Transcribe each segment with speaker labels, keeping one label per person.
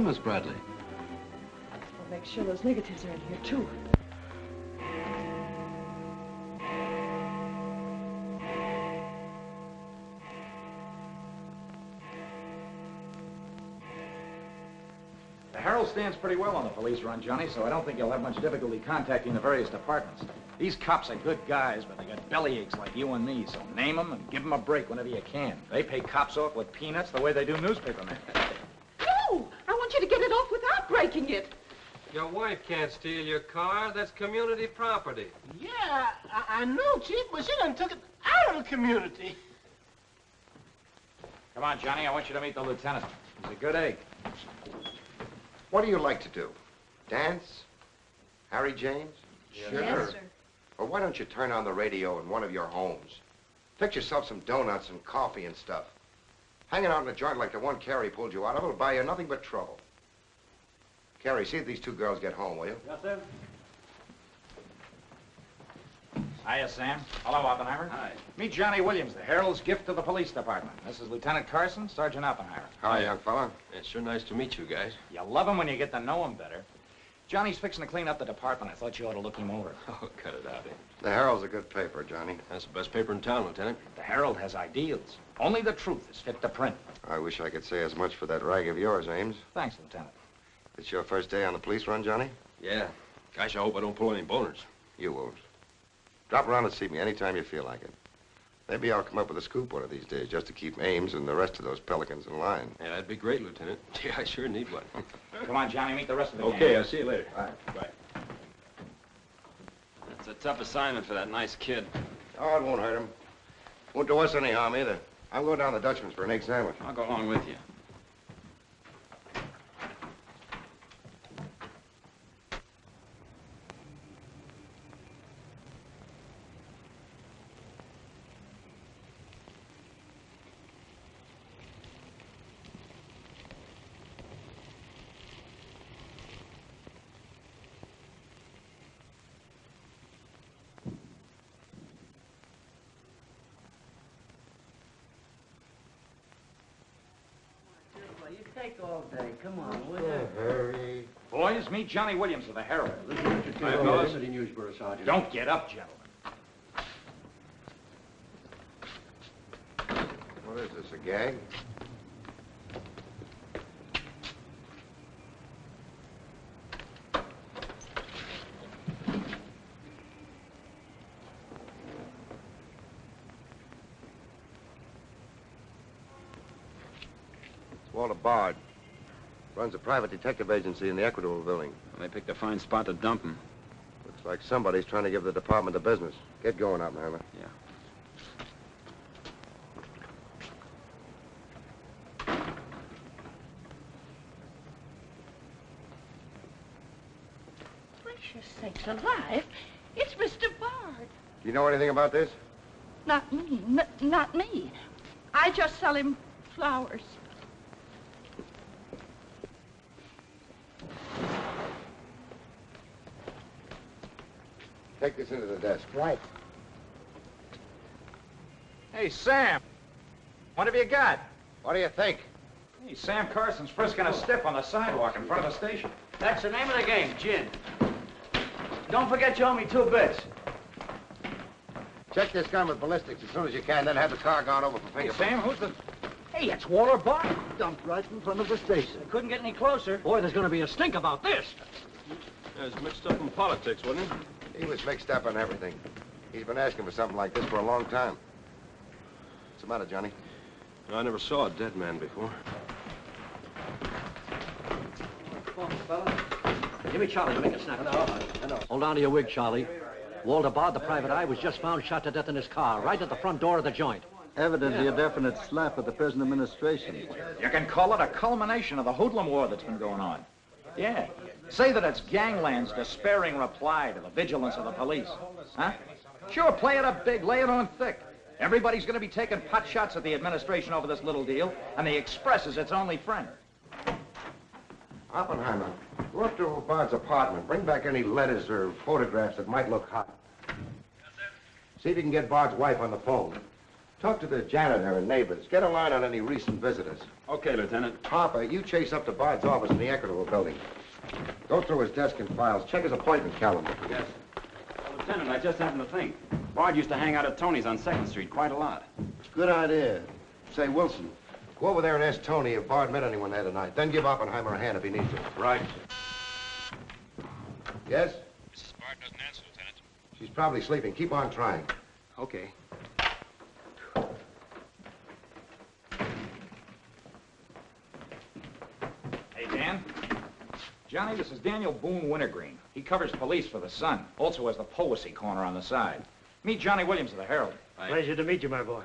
Speaker 1: done, Miss Bradley?
Speaker 2: We'll make sure those negatives are in here, too.
Speaker 3: The Herald stands pretty well on the police run, Johnny, so I don't think you'll have much difficulty contacting the various departments. These cops are good guys, but they got bellyaches like you and me, so name them and give them a break whenever you can. They pay cops off with peanuts the way they do newspapermen.
Speaker 2: No! I want you to get it off without breaking it.
Speaker 4: Your wife can't steal your car. That's community property.
Speaker 5: Yeah, I know, Chief, but she done took it out of the community.
Speaker 3: Come on, Johnny, I want you to meet the lieutenant. He's a good egg.
Speaker 6: What do you like to do? Dance? Harry James?
Speaker 2: Sure. Yes, sir.
Speaker 6: Or why don't you turn on the radio in one of your homes? Fix yourself some donuts and coffee and stuff. Hanging out in a joint like the one Carrie pulled you out of will buy you nothing but trouble. Carrie, see if these two girls get home, will you?
Speaker 3: Yes, sir. Hiya, Sam. Hello, Oppenheimer.
Speaker 1: Hi.
Speaker 3: Meet Johnny Williams, the Herald's gift to the police department. This is Lieutenant Carson, Sergeant Oppenheimer.
Speaker 6: Hi, young fella.
Speaker 1: It's sure nice to meet you guys.
Speaker 3: You love him when you get to know him better. Johnny's fixing to clean up the department. I thought you ought to look him over.
Speaker 1: Oh, cut it out, eh?
Speaker 6: The Herald's a good paper, Johnny.
Speaker 1: That's the best paper in town, Lieutenant.
Speaker 3: The Herald has ideals. Only the truth is fit to print.
Speaker 6: I wish I could say as much for that rag of yours, Ames.
Speaker 3: Thanks, Lieutenant.
Speaker 6: It's your first day on the police run, Johnny?
Speaker 1: Yeah. Gosh, I hope I don't pull any boners.
Speaker 6: You won't. Drop around and see me anytime you feel like it. Maybe I'll come up with a scoop one of these days just to keep Ames and the rest of those pelicans in line.
Speaker 1: Yeah, that'd be great, Lieutenant. Yeah, I sure need one.
Speaker 3: Come on, Johnny, meet the rest of the gang.
Speaker 1: Okay, I'll see you later.
Speaker 6: All right.
Speaker 1: Bye.
Speaker 7: It's a tough assignment for that nice kid.
Speaker 6: Oh, it won't hurt him. Won't do us any harm either. I'm going down to the Dutchman's for an egg sandwich.
Speaker 7: I'll go along with you.
Speaker 8: You take all day. Come on, will you?
Speaker 6: Hurry.
Speaker 3: Boys, meet Johnny Williams of the Herald.
Speaker 1: City Newsboro, Sergeant.
Speaker 3: Don't get up, gentlemen.
Speaker 6: What is this, a gag? Walter Bard. Runs a private detective agency in the Equitable building.
Speaker 7: They picked a fine spot to dump him.
Speaker 6: Looks like somebody's trying to give the department the business. Get going, Oppenheimer.
Speaker 7: Yeah.
Speaker 2: Gracious sakes alive. It's Mr. Bard.
Speaker 6: Do you know anything about this?
Speaker 2: Not me. Not me. I just sell him flowers.
Speaker 6: Take this into the desk.
Speaker 3: Right. Hey, Sam. What have you got?
Speaker 6: What do you think?
Speaker 3: Hey, Sam Carson's frisking a stiff on the sidewalk in front of the station.
Speaker 8: That's the name of the game, gin. Don't forget you owe me 2 bits.
Speaker 6: Check this gun with ballistics as soon as you can, then have the car gone over for
Speaker 3: Hey,
Speaker 6: fingerprints.
Speaker 3: Sam, who's the...
Speaker 8: Hey, it's Walter Bard.
Speaker 5: Dumped right in front of the station.
Speaker 8: I couldn't get any closer.
Speaker 5: Boy, there's going to be a stink about this.
Speaker 1: Yeah, he's mixed up in politics, wasn't he?
Speaker 6: He was mixed up on everything. He's been asking for something like this for a long time. What's the matter, Johnny?
Speaker 1: I never saw a dead man before.
Speaker 5: Give me Charlie to make a snap. No. Hold on to your wig, Charlie. Walter Bard, the private eye, was just found shot to death in his car, right at the front door of the joint.
Speaker 9: Evidently a definite slap at the present administration.
Speaker 3: You can call it a culmination of the hoodlum war that's been going on. Yeah. Say that it's gangland's despairing reply to the vigilance of the police. Huh? Sure, play it up big, lay it on thick. Everybody's going to be taking pot shots at the administration over this little deal, and the Express is its only friend.
Speaker 6: Oppenheimer, go up to Bard's apartment. Bring back any letters or photographs that might look hot. See if you can get Bard's wife on the phone. Talk to the janitor and neighbors. Get a line on any recent visitors.
Speaker 7: Okay, Lieutenant.
Speaker 6: Harper, you chase up to Bard's office in the Equitable building. Go through his desk and files. Check his appointment calendar.
Speaker 7: Yes. Lieutenant, I just happened to think. Bard used to hang out at Tony's on 2nd Street quite a lot.
Speaker 6: Good idea. Say, Wilson, go over there and ask Tony if Bard met anyone there tonight. Then give Oppenheimer a hand if he needs it.
Speaker 1: Right.
Speaker 6: Yes?
Speaker 7: Mrs. Bard doesn't answer, Lieutenant.
Speaker 6: She's probably sleeping. Keep on trying.
Speaker 1: Okay.
Speaker 3: Hey, Dan. Johnny, this is Daniel Boone Wintergreen. He covers police for the Sun. Also has the Poesy Corner on the side. Meet Johnny Williams of the Herald.
Speaker 10: Pleasure to meet you, my boy.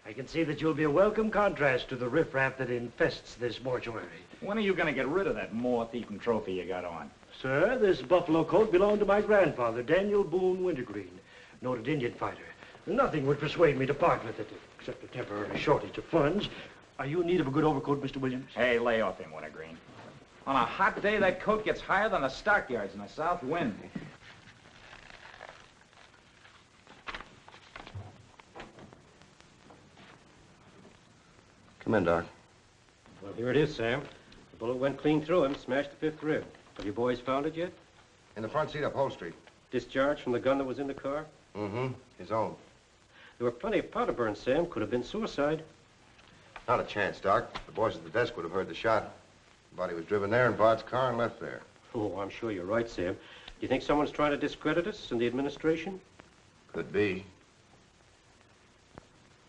Speaker 10: I can see that you'll be a welcome contrast to the riffraff that infests this mortuary.
Speaker 3: When are you going to get rid of that moth-eaten trophy you got on?
Speaker 10: Sir, this buffalo coat belonged to my grandfather, Daniel Boone Wintergreen, noted Indian fighter. Nothing would persuade me to part with it, except a temporary shortage of funds. Are you in need of a good overcoat, Mr. Williams?
Speaker 3: Hey, lay off him, Wintergreen. On a hot day, that coat gets higher than the stockyards in a south wind.
Speaker 6: Come in, Doc.
Speaker 1: Well, here it is, Sam. The bullet went clean through him, smashed the 5th rib. Have you boys found it yet?
Speaker 6: In the front seat upholstery.
Speaker 1: Discharged from the gun that was in the car?
Speaker 6: Mm-hmm. His own.
Speaker 1: There were plenty of powder burns, Sam. Could have been suicide.
Speaker 6: Not a chance, Doc. The boys at the desk would have heard the shot. The body was driven there in Bard's car and left there.
Speaker 1: Oh, I'm sure you're right, Sam. Do you think someone's trying to discredit us in the administration?
Speaker 6: Could be.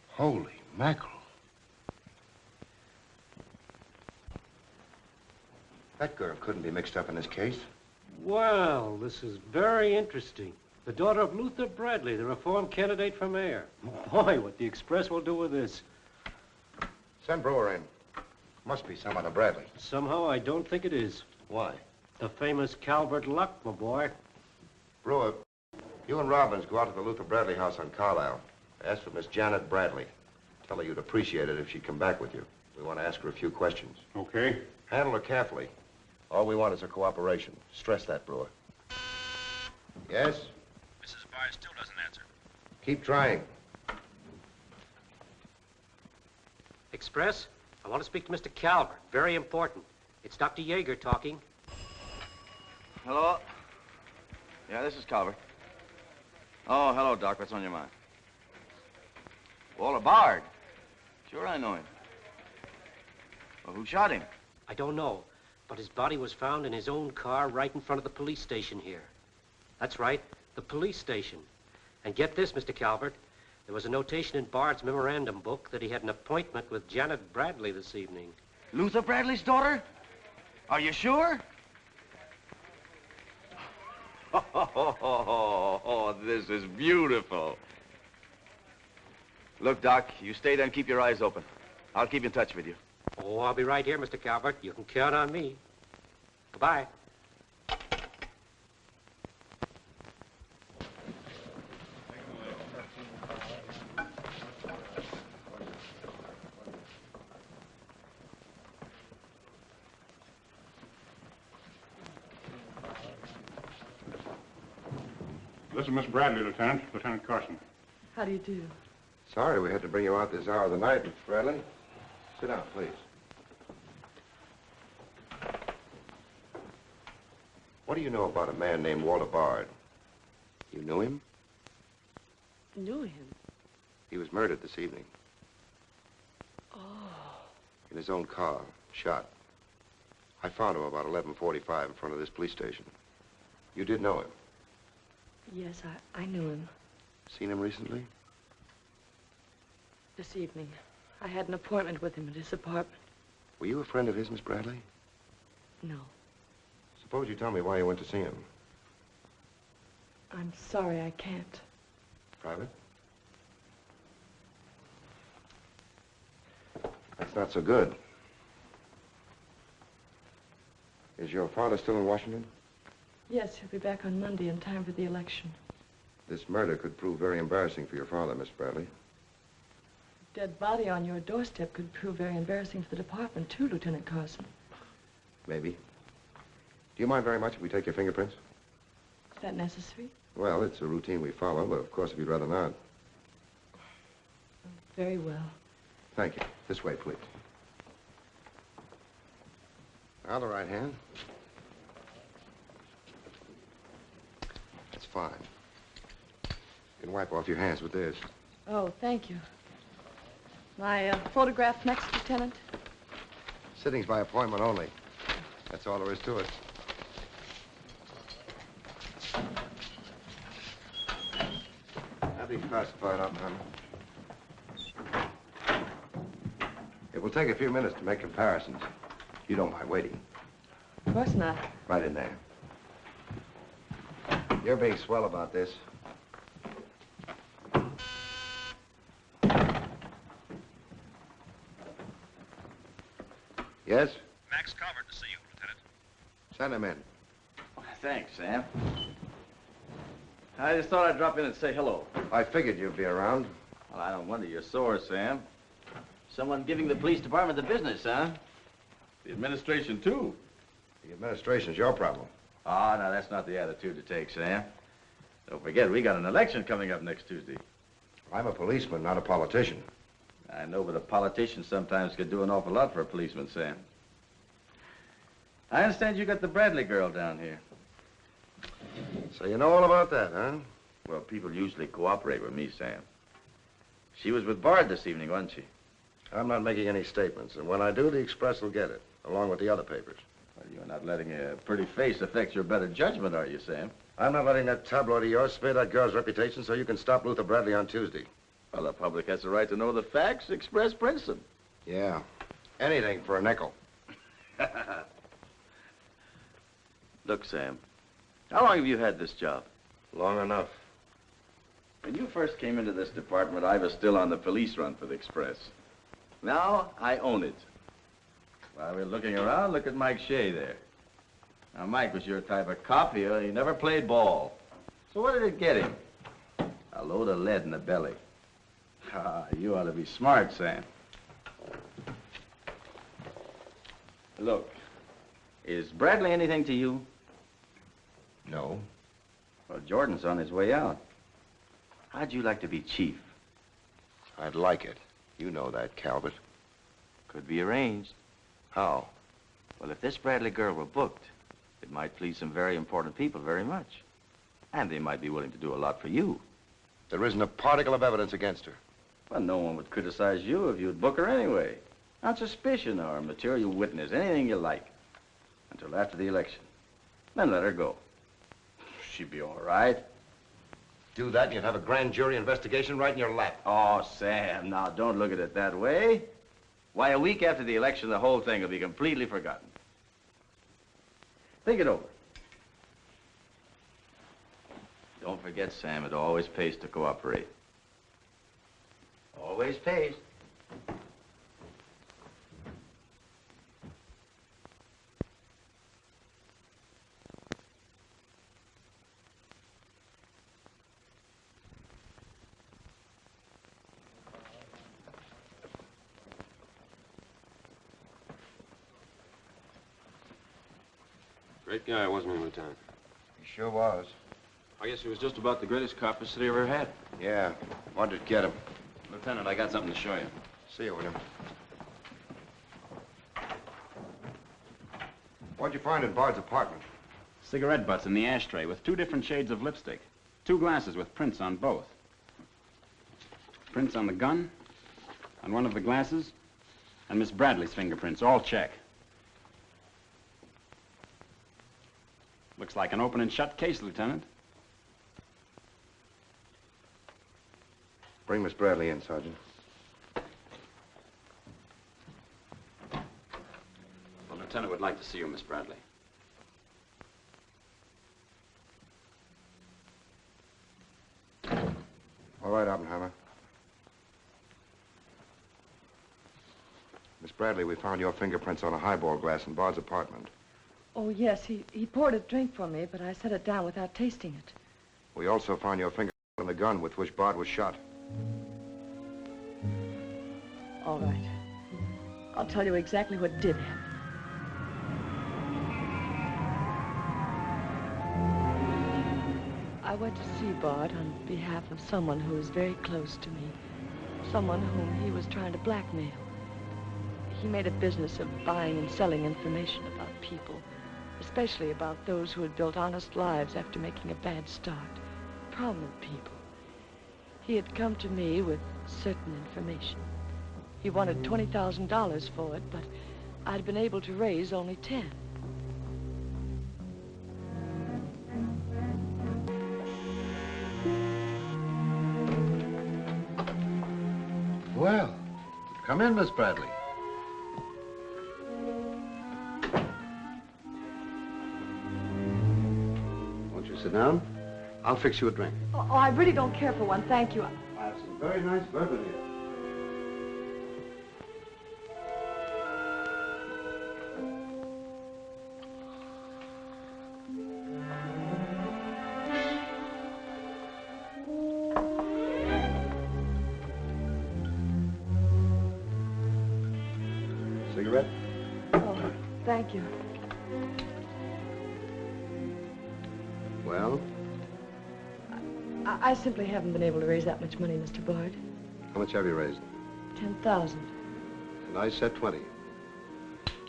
Speaker 6: Holy mackerel. That girl couldn't be mixed up in this case.
Speaker 1: Well, this is very interesting. The daughter of Luther Bradley, the reform candidate for mayor. Boy, what the Express will do with this.
Speaker 6: Send Brewer in. Must be some other Bradley.
Speaker 1: Somehow, I don't think it is.
Speaker 6: Why?
Speaker 1: The famous Calvert Luck, my boy.
Speaker 6: Brewer, you and Robbins go out to the Luther Bradley house on Carlisle. Ask for Miss Janet Bradley. Tell her you'd appreciate it if she'd come back with you. We want to ask her a few questions.
Speaker 1: Okay.
Speaker 6: Handle her carefully. All we want is her cooperation. Stress that, Brewer. Yes?
Speaker 7: Mrs. Bard still doesn't answer.
Speaker 6: Keep trying.
Speaker 5: Express? I want to speak to Mr. Calvert. Very important. It's Dr. Yeager talking.
Speaker 8: Hello? Yeah, this is Calvert. Oh, hello, Doc. What's on your mind? Walter Bard. Sure, I know him. Well, who shot him?
Speaker 5: I don't know, but his body was found in his own car right in front of the police station here. That's right, the police station. And get this, Mr. Calvert. There was a notation in Bard's memorandum book that he had an appointment with Janet Bradley this evening.
Speaker 8: Luther Bradley's daughter? Are you sure? Oh, this is beautiful. Look, Doc, you stay there and keep your eyes open. I'll keep in touch with you.
Speaker 5: Oh, I'll be right here, Mr. Calvert. You can count on me. Goodbye.
Speaker 11: This is Miss Bradley, Lieutenant. Lieutenant Carson.
Speaker 2: How do you do?
Speaker 6: Sorry we had to bring you out this hour of the night, Miss Bradley. Sit down, please. What do you know about a man named Walter Bard? You knew him?
Speaker 2: Knew him?
Speaker 6: He was murdered this evening.
Speaker 2: Oh.
Speaker 6: In his own car, shot. I found him about 11:45 in front of this police station. You did know him?
Speaker 2: Yes, I knew him.
Speaker 6: Seen him recently?
Speaker 2: This evening. I had an appointment with him at his apartment.
Speaker 6: Were you a friend of his, Miss Bradley?
Speaker 2: No.
Speaker 6: Suppose you tell me why you went to see him.
Speaker 2: I'm sorry I can't.
Speaker 6: Private? That's not so good. Is your father still in Washington?
Speaker 2: Yes, he'll be back on Monday in time for the election.
Speaker 6: This murder could prove very embarrassing for your father, Miss Bradley.
Speaker 2: Dead body on your doorstep could prove very embarrassing for the department, too, Lieutenant Carson.
Speaker 6: Maybe. Do you mind very much if we take your fingerprints?
Speaker 2: Is that necessary?
Speaker 6: Well, it's a routine we follow, but of course, if you'd rather not.
Speaker 2: Very well.
Speaker 6: Thank you. This way, please. Now, the right hand. That's fine. You can wipe off your hands with this.
Speaker 2: Oh, thank you. My photograph next, Lieutenant?
Speaker 6: Sittings by appointment only. That's all there is to it. That'll be classified, Oppenheimer. It will take a few minutes to make comparisons. You don't mind waiting.
Speaker 2: Of course not.
Speaker 6: Right in there. You're being swell about this. Yes?
Speaker 7: Max Calvert to see you, Lieutenant.
Speaker 6: Send him in.
Speaker 8: Thanks, Sam. I just thought I'd drop in and say hello.
Speaker 6: I figured you'd be around.
Speaker 8: Well, I don't wonder you're sore, Sam. Someone giving the police department the business, huh? The administration, too.
Speaker 6: The administration's your problem.
Speaker 8: Oh, no, that's not the attitude to take, Sam. Don't forget, we got an election coming up next Tuesday.
Speaker 6: I'm a policeman, not a politician.
Speaker 8: I know, but a politician sometimes could do an awful lot for a policeman, Sam. I understand you got the Bradley girl down here.
Speaker 6: So you know all about that, huh?
Speaker 8: Well, people usually cooperate with me, Sam. She was with Bard this evening, wasn't she?
Speaker 6: I'm not making any statements, and when I do, the Express will get it, along with the other papers.
Speaker 8: Well, you're not letting a pretty face affect your better judgment, are you, Sam?
Speaker 6: I'm not letting that tabloid of yours smear that girl's reputation so you can stop Luther Bradley on Tuesday.
Speaker 8: Well, the public has the right to know the facts. Express prints them.
Speaker 6: Yeah. Anything for a nickel.
Speaker 8: Look, Sam, how long have you had this job?
Speaker 6: Long enough.
Speaker 8: When you first came into this department, I was still on the police run for the Express. Now, I own it. While we're looking around, look at Mike Shea there. Now, Mike was your type of cop here. He never played ball. So what did it get him? A load of lead in the belly. Ah, you ought to be smart, Sam. Look, is Bradley anything to you?
Speaker 6: No.
Speaker 8: Well, Jordan's on his way out. How'd you like to be chief?
Speaker 6: I'd like it. You know that, Calvert.
Speaker 8: Could be arranged.
Speaker 6: How?
Speaker 8: Well, if this Bradley girl were booked, it might please some very important people very much. And they might be willing to do a lot for you.
Speaker 6: There isn't a particle of evidence against her.
Speaker 8: Well, no one would criticize you if you'd book her anyway. On suspicion or material witness, anything you like. Until after the election. Then let her go. She'd be all right.
Speaker 6: Do that and you'd have a grand jury investigation right in your lap.
Speaker 8: Oh, Sam, now don't look at it that way. Why, a week after the election, the whole thing will be completely forgotten. Think it over. Don't forget, Sam, it always pays to cooperate. Always pays.
Speaker 4: Great guy, wasn't he, Lieutenant?
Speaker 6: He sure was.
Speaker 7: I guess he was just about the greatest cop the city ever had.
Speaker 6: Yeah. Wanted to get him.
Speaker 7: Lieutenant, I got something to show you.
Speaker 6: See you, William. What'd you find in Bard's apartment?
Speaker 7: Cigarette butts in the ashtray with 2 different shades of lipstick. 2 glasses with prints on both. Prints on the gun, on one of the glasses, and Miss Bradley's fingerprints, all check. Looks like an open and shut case, Lieutenant.
Speaker 6: Bring Miss Bradley in, Sergeant.
Speaker 7: The lieutenant would like to see you, Miss Bradley.
Speaker 6: All right, Oppenheimer. Miss Bradley, we found your fingerprints on a highball glass in Bard's apartment.
Speaker 2: Oh, yes, he poured a drink for me, but I set it down without tasting it.
Speaker 6: We also found your fingerprints on the gun with which Bard was shot.
Speaker 2: All right. I'll tell you exactly what did happen. I went to see Bard on behalf of someone who was very close to me. someone whom he was trying to blackmail. He made a business of buying and selling information about people, especially about those who had built honest lives after making a bad start. Prominent people. He had come to me with certain information. He wanted $20,000 for it, but I'd been able to raise only 10.
Speaker 6: Well, come in, Miss Bradley. Won't you sit down? I'll fix you a drink.
Speaker 2: Oh, I really don't care for one, thank you.
Speaker 6: I have some very nice bourbon here. Cigarette?
Speaker 2: Oh, thank you.
Speaker 6: Well,
Speaker 2: I simply haven't been able to raise that much money, Mr. Bard.
Speaker 6: how much have you raised?
Speaker 2: 10,000.
Speaker 6: And I said 20.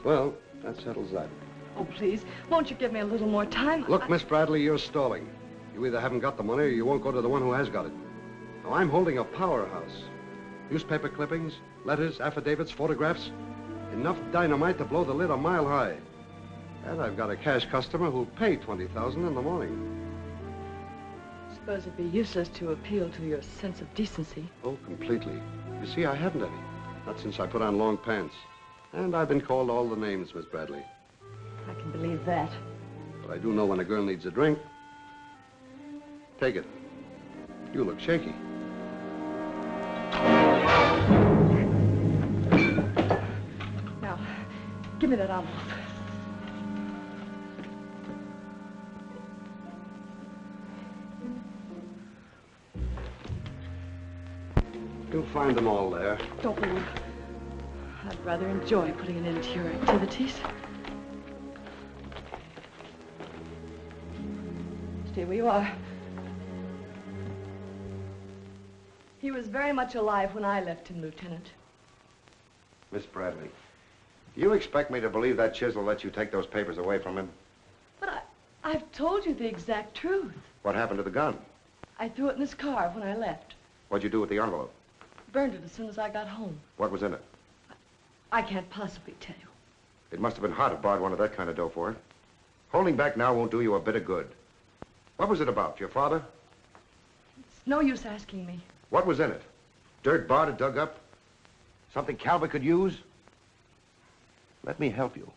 Speaker 6: Well, that settles that.
Speaker 2: Oh, please, won't you give me a little more time?
Speaker 6: Look, Miss Bradley, you're stalling. You either haven't got the money or you won't go to the one who has got it. Now, I'm holding a powerhouse. Newspaper clippings, letters, affidavits, photographs. Enough dynamite to blow the lid a mile high. And I've got a cash customer who'll pay $20,000 in the morning.
Speaker 2: I suppose it'd be useless to appeal to your sense of decency.
Speaker 6: Oh, completely. You see, I haven't any. Not since I put on long pants. And I've been called all the names, Miss Bradley.
Speaker 2: I can believe that.
Speaker 6: But I do know when a girl needs a drink. Take it. You look shaky.
Speaker 2: Now, give me that envelope.
Speaker 6: You'll find them all there.
Speaker 2: Don't worry. I'd rather enjoy putting an end to your activities. Stay where you are. He was very much alive when I left him, Lieutenant.
Speaker 6: Miss Bradley, do you expect me to believe that chisel let you take those papers away from him?
Speaker 2: But I've told you the exact truth.
Speaker 6: What happened to the gun?
Speaker 2: I threw it in his car when I left.
Speaker 6: What'd you do with the envelope?
Speaker 2: Burned it as soon as I got home.
Speaker 6: What was in it?
Speaker 2: I can't possibly tell you.
Speaker 6: It must have been hot if Bard wanted that kind of dough for it. Holding back now won't do you a bit of good. What was it about? Your father?
Speaker 2: It's no use asking me.
Speaker 6: What was in it? Dirt Bard had dug up? Something Calvert could use?
Speaker 12: Let me help you.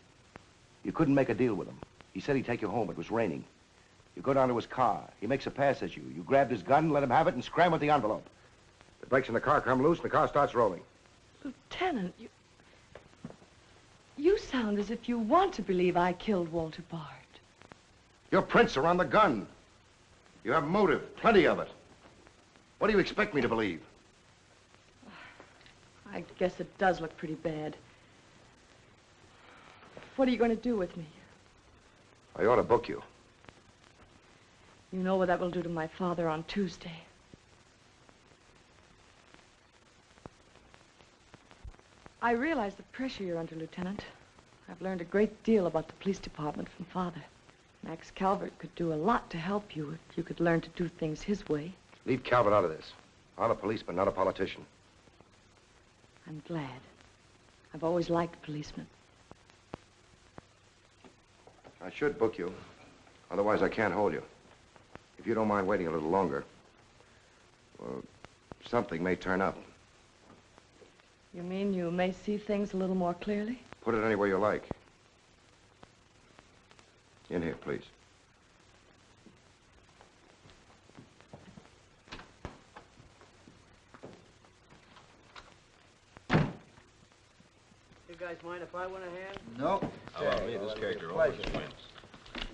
Speaker 12: You couldn't make a deal with him. He said he'd take you home. It was raining. You go down to his car. He makes a pass at you. You grabbed his gun, let him have it, and scram with the envelope.
Speaker 6: The brakes in the car come loose and the car starts rolling.
Speaker 2: Lieutenant, you sound as if you want to believe I killed Walter Bard.
Speaker 6: Your prints are on the gun. You have motive, plenty of it. What do you expect me to believe?
Speaker 2: I guess it does look pretty bad. What are you going to do with me?
Speaker 6: I ought to book you.
Speaker 2: You know what that will do to my father on Tuesday. I realize the pressure you're under, Lieutenant. I've learned a great deal about the police department from Father. Max Calvert could do a lot to help you if you could learn to do things his way.
Speaker 6: Leave Calvert out of this. I'm a policeman, not a politician.
Speaker 2: I'm glad. I've always liked policemen.
Speaker 6: I should book you. Otherwise, I can't hold you. If you don't mind waiting a little longer, well, something may turn up.
Speaker 2: You mean you may see things a little more clearly?
Speaker 6: Put it anywhere you like. In here, please.
Speaker 13: You guys mind if I went a hand?
Speaker 9: No.
Speaker 11: This character always wins.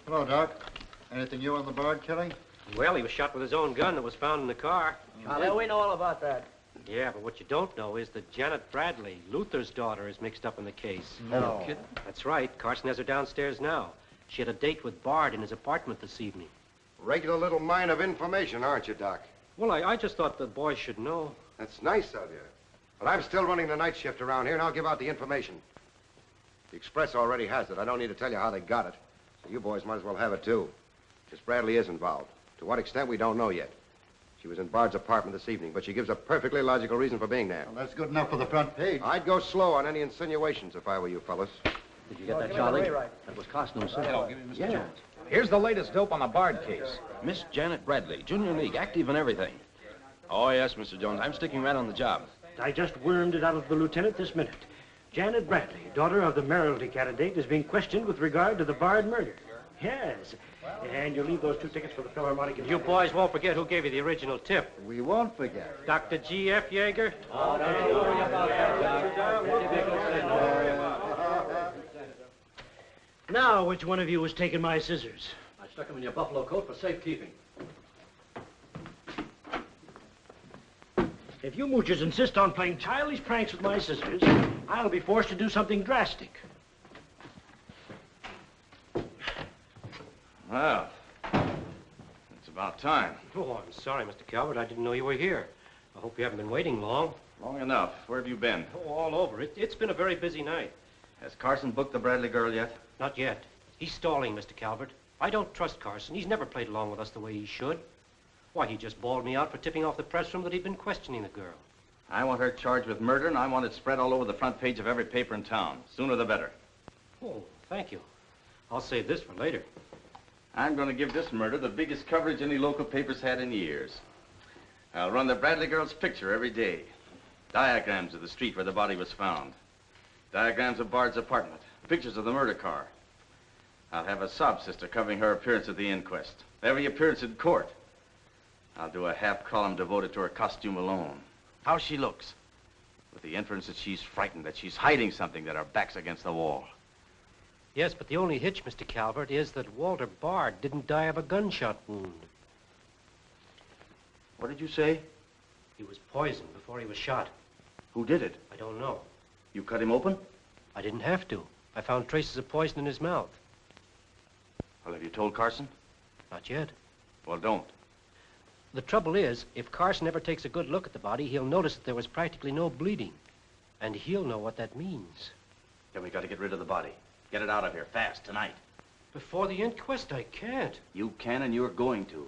Speaker 9: Hello, Doc. Anything new on the Bard killing?
Speaker 5: Well, he was shot with his own gun that was found in the car.
Speaker 13: Yeah, we know all about that.
Speaker 5: Yeah, but what you don't know is that Janet Bradley, Luther's daughter, is mixed up in the case.
Speaker 9: No.
Speaker 5: Kidding? That's right. Carson has her downstairs now. She had a date with Bard in his apartment this evening.
Speaker 6: Regular little mine of information, aren't you, Doc?
Speaker 5: Well, I just thought the boys should know.
Speaker 6: That's nice of you. But I'm still running the night shift around here, and I'll give out the information. The Express already has it. I don't need to tell you how they got it. So you boys might as well have it, too. Miss Bradley is involved. To what extent, we don't know yet. She was in Bard's apartment this evening, but she gives a perfectly logical reason for being there.
Speaker 9: Well, that's good enough for the front page.
Speaker 6: I'd go slow on any insinuations if I were you fellas.
Speaker 5: Did you get that, Charlie? That was costume, sir.
Speaker 7: Hello, give me Mr.
Speaker 5: Yeah.
Speaker 7: Jones. Here's the latest dope on the Bard case.
Speaker 11: Miss Janet Bradley, Junior League, active and everything. Oh, yes, Mr. Jones. I'm sticking right on the job.
Speaker 10: I just wormed it out of the lieutenant this minute. Janet Bradley, daughter of the mayoralty candidate, is being questioned with regard to the Bard murder. Yes. And you'll leave those 2 tickets for the Philharmonic.
Speaker 5: You boys won't forget who gave you the original tip.
Speaker 9: We won't forget.
Speaker 5: Dr. G.F. Yeager?
Speaker 13: Oh, don't you worry about that, Doc.
Speaker 10: Now, which one of you was taking my scissors?
Speaker 1: I stuck them in your buffalo coat for safekeeping.
Speaker 10: If you moochers insist on playing childish pranks with my scissors, I'll be forced to do something drastic.
Speaker 7: Well, it's about time.
Speaker 5: Oh, I'm sorry, Mr. Calvert. I didn't know you were here. I hope you haven't been waiting long.
Speaker 7: Long enough. Where have you been?
Speaker 5: Oh, all over. It's been a very busy night.
Speaker 7: Has Carson booked the Bradley girl yet?
Speaker 5: Not yet. He's stalling, Mr. Calvert. I don't trust Carson. He's never played along with us the way he should. Why, he just bawled me out for tipping off the press room that he'd been questioning the girl.
Speaker 7: I want her charged with murder, and I want it spread all over the front page of every paper in town. Sooner the better.
Speaker 5: Oh, thank you. I'll save this for later.
Speaker 7: I'm going to give this murder the biggest coverage any local paper's had in years. I'll run the Bradley girl's picture every day. Diagrams of the street where the body was found. Diagrams of Bard's apartment. Pictures of the murder car. I'll have a sob sister covering her appearance at the inquest. Every appearance in court. I'll do a half column devoted to her costume alone. How she looks. With the inference that she's frightened, that she's hiding something, that her back's against the wall.
Speaker 5: Yes, but the only hitch, Mr. Calvert, is that Walter Bard didn't die of a gunshot wound.
Speaker 12: What did you say?
Speaker 5: He was poisoned before he was shot.
Speaker 12: Who did it?
Speaker 5: I don't know.
Speaker 12: You cut him open?
Speaker 5: I didn't have to. I found traces of poison in his mouth.
Speaker 12: Well, have you told Carson?
Speaker 5: Not yet.
Speaker 12: Well, don't.
Speaker 5: The trouble is, if Carson ever takes a good look at the body, he'll notice that there was practically no bleeding. And he'll know what that means.
Speaker 7: Then we got to get rid of the body. Get it out of here, fast, tonight.
Speaker 5: Before the inquest, I can't.
Speaker 7: You can, and you're going to.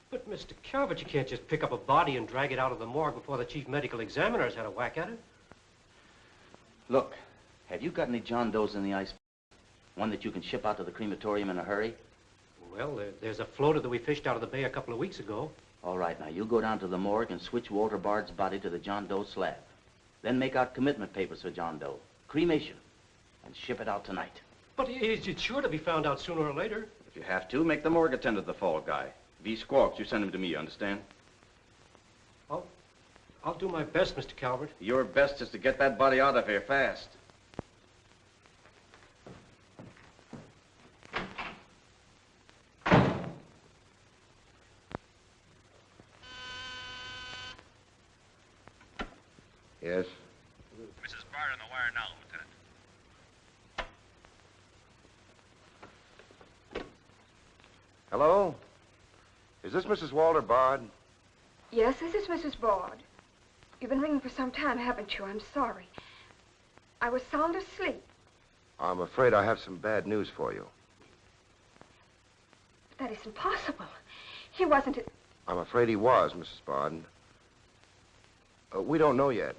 Speaker 5: But, Mr. Calvert, you can't just pick up a body and drag it out of the morgue before the chief medical examiner's had a whack at it.
Speaker 7: Look, have you got any John Does in the ice? One that you can ship out to the crematorium in a hurry?
Speaker 5: Well, there's a floater that we fished out of the bay a couple of weeks ago.
Speaker 7: All right, now you go down to the morgue and switch Walter Bard's body to the John Doe slab. Then make out commitment papers for John Doe. Cremation. And ship it out tonight.
Speaker 5: But it's sure to be found out sooner or later.
Speaker 7: If you have to, make the morgue attend to the fall guy. If he squawks, you send him to me, you understand?
Speaker 5: I'll do my best, Mr. Calvert.
Speaker 7: Your best is to get that body out of here fast.
Speaker 6: Yes?
Speaker 14: Mrs. Bard on the wire now, Lieutenant.
Speaker 6: Hello? Is this Mrs. Walter Bard?
Speaker 15: Yes, this is Mrs. Bard. You've been ringing for some time, haven't you? I'm sorry. I was sound asleep.
Speaker 6: I'm afraid I have some bad news for you.
Speaker 15: But that isn't possible. He wasn't...
Speaker 6: I'm afraid he was, Mrs. Bard. We don't know yet.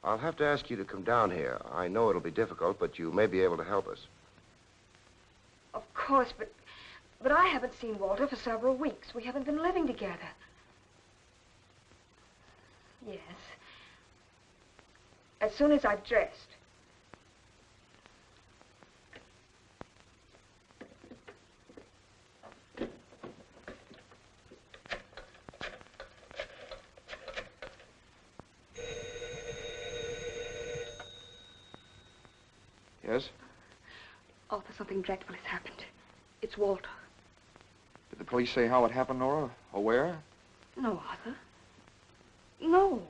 Speaker 6: I'll have to ask you to come down here. I know it'll be difficult, but you may be able to help us.
Speaker 15: Of course, but I haven't seen Walter for several weeks. We haven't been living together. Yes. As soon as I've dressed.
Speaker 6: Yes?
Speaker 15: Arthur, something dreadful has happened. It's Walter.
Speaker 16: Did the police say how it happened, Nora? Or where?
Speaker 15: No, Arthur. No.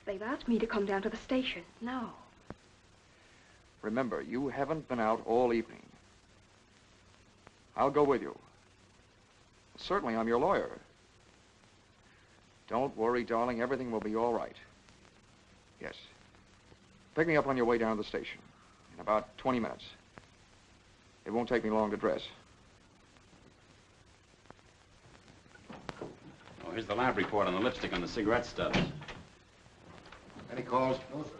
Speaker 15: They've asked me to come down to the station. No.
Speaker 16: Remember, you haven't been out all evening. I'll go with you. Certainly, I'm your lawyer. Don't worry, darling. Everything will be all right. Yes. Pick me up on your way down to the station. In about 20 minutes. It won't take me long to dress.
Speaker 7: Oh, here's the lab report on the lipstick and the cigarette stubs.
Speaker 6: Any calls?
Speaker 7: No, sir.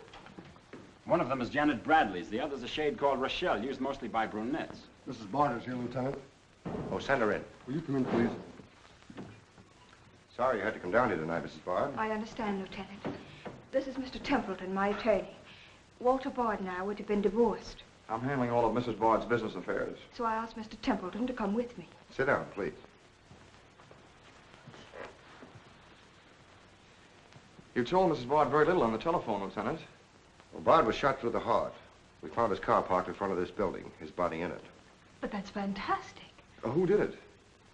Speaker 7: One of them is Janet Bradley's. The other's a shade called Rochelle, used mostly by brunettes.
Speaker 17: Mrs. Bard is here, Lieutenant.
Speaker 6: Oh, send her in.
Speaker 17: Will you come in, please?
Speaker 6: Sorry you had to come down here tonight, Mrs. Bard.
Speaker 15: I understand, Lieutenant. This is Mr. Templeton, my attorney. Walter Bard and I would have been divorced.
Speaker 16: I'm handling all of Mrs. Bard's business affairs.
Speaker 15: So I asked Mr. Templeton to come with me.
Speaker 6: Sit down, please.
Speaker 16: You told Mrs. Bard very little on the telephone, Lieutenant.
Speaker 6: Well, Bard was shot through the heart. We found his car parked in front of this building, his body in it.
Speaker 15: But that's fantastic.
Speaker 6: Who did it?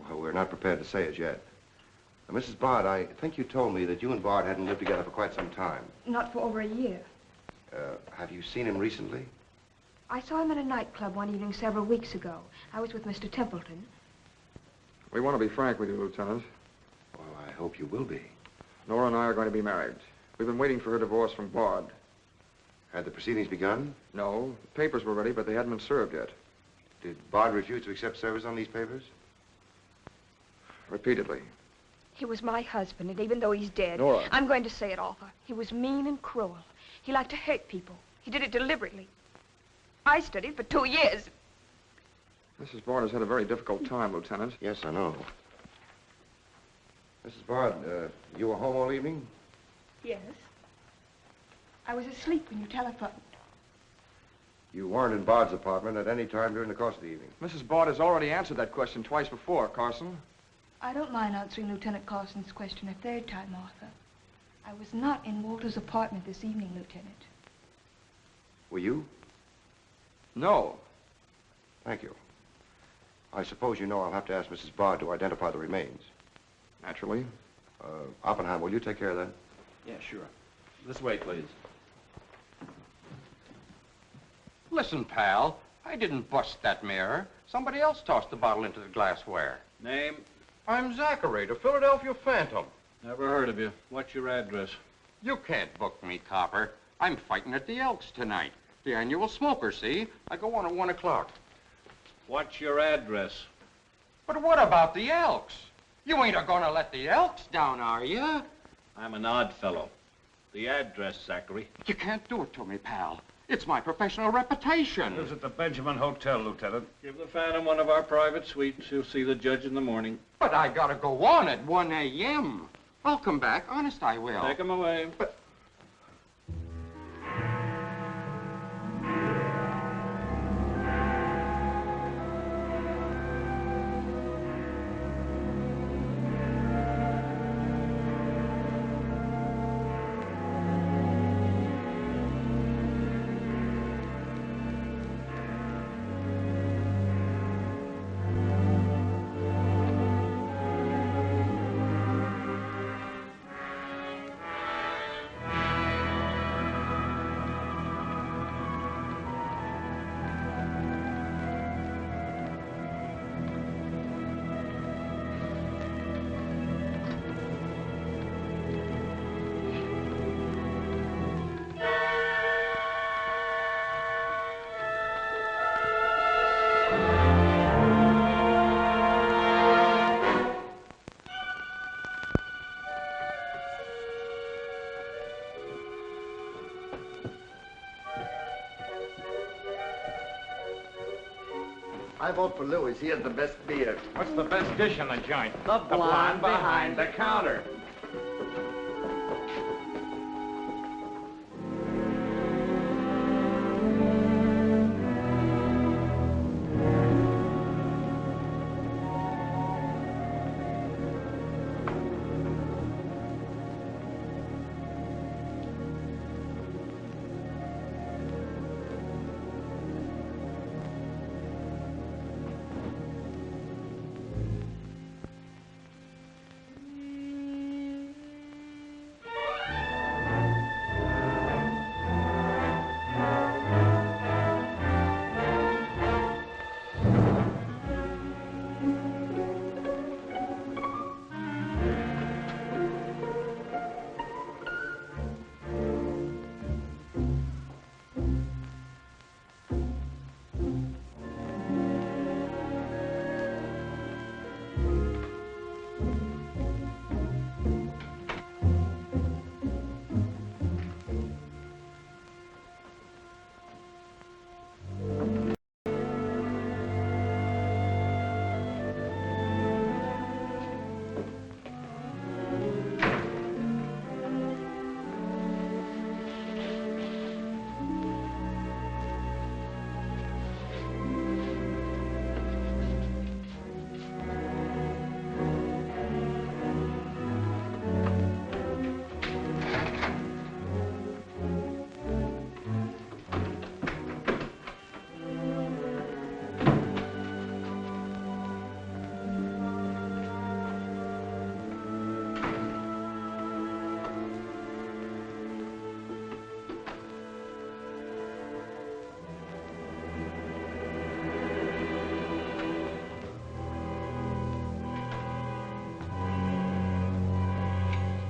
Speaker 6: Well, we're not prepared to say it yet. Now, Mrs. Bard, I think you told me that you and Bard hadn't lived together for quite some time.
Speaker 15: Not for over a year.
Speaker 6: Have you seen him recently?
Speaker 15: I saw him at a nightclub one evening several weeks ago. I was with Mr. Templeton.
Speaker 16: We want to be frank with you, Lieutenant.
Speaker 6: Well, I hope you will be.
Speaker 16: Nora and I are going to be married. We've been waiting for her divorce from Bard.
Speaker 6: Had the proceedings begun?
Speaker 16: No. The papers were ready, but they hadn't been served yet.
Speaker 6: Did Bard refuse to accept service on these papers?
Speaker 16: Repeatedly.
Speaker 15: He was my husband, and even though he's dead...
Speaker 16: Nora.
Speaker 15: I'm going to say it, Arthur. He was mean and cruel. He liked to hurt people. He did it deliberately. I studied for 2 years.
Speaker 16: Mrs. Bard has had a very difficult time, Lieutenant.
Speaker 6: Yes, I know. Mrs. Bard, you were home all evening?
Speaker 15: Yes. I was asleep when you telephoned.
Speaker 6: You weren't in Bard's apartment at any time during the course of the evening?
Speaker 16: Mrs. Bard has already answered that question twice before, Carson.
Speaker 15: I don't mind answering Lieutenant Carson's question a third time, Arthur. I was not in Walter's apartment this evening, Lieutenant.
Speaker 6: Were you?
Speaker 16: No.
Speaker 6: Thank you. I suppose you know I'll have to ask Mrs. Bard to identify the remains.
Speaker 16: Naturally.
Speaker 6: Oppenheim, will you take care of that?
Speaker 7: Yeah, sure. This way, please.
Speaker 18: Listen, pal, I didn't bust that mirror. Somebody else tossed the bottle into the glassware.
Speaker 4: Name?
Speaker 18: I'm Zachary, the Philadelphia Phantom.
Speaker 4: Never heard of you. What's your address?
Speaker 18: You can't book me, copper. I'm fighting at the Elks tonight. The annual smoker, see? I go on at 1 o'clock.
Speaker 4: What's your address?
Speaker 18: But what about the Elks? You ain't a-gonna let the Elks down, are you?
Speaker 4: I'm an odd fellow. The address, Zachary.
Speaker 18: You can't do it to me, pal. It's my professional reputation.
Speaker 4: Lives at the Benjamin Hotel, Lieutenant. Give the Phantom one of our private suites. He'll see the judge in the morning.
Speaker 18: But I gotta go on at 1 a.m. I'll come back. Honest, I will.
Speaker 4: Take him away.
Speaker 18: But...
Speaker 8: I vote for Louis. He has the best beer.
Speaker 3: What's the best dish in the joint?
Speaker 8: The blonde behind the counter.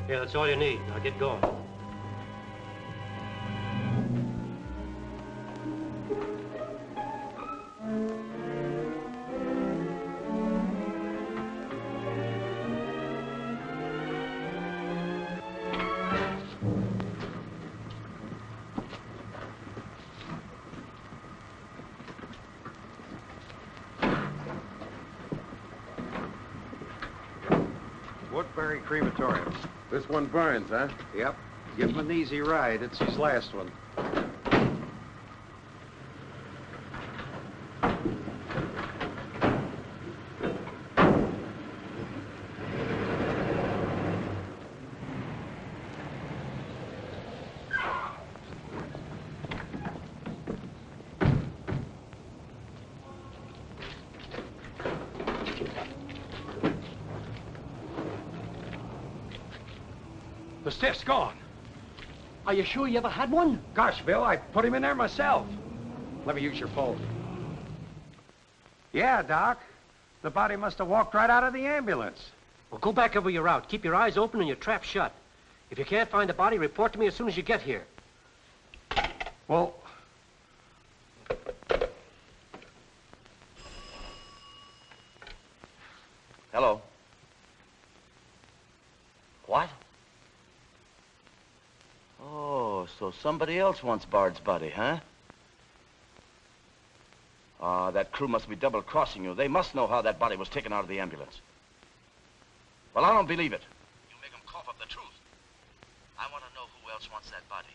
Speaker 5: Yeah, that's all you need. Now get going.
Speaker 6: Woodbury Crematorium.
Speaker 19: This one burns, huh?
Speaker 6: Yep. Give him an easy ride. It's his last one.
Speaker 11: The stiff's gone. Are you sure you ever had one?
Speaker 19: Gosh, Bill, I put him in there myself. Let me use your phone. Yeah, Doc. The body must have walked right out of the ambulance.
Speaker 5: Well, go back over your route. Keep your eyes open and your trap shut. If you can't find the body, report to me as soon as you get here.
Speaker 19: Well...
Speaker 8: Hello. What? Oh, so somebody else wants Bard's body, huh? Ah, that crew must be double-crossing you. They must know how that body was taken out of the ambulance. Well, I don't believe it. You make them cough up the truth. I want to know who else wants that body.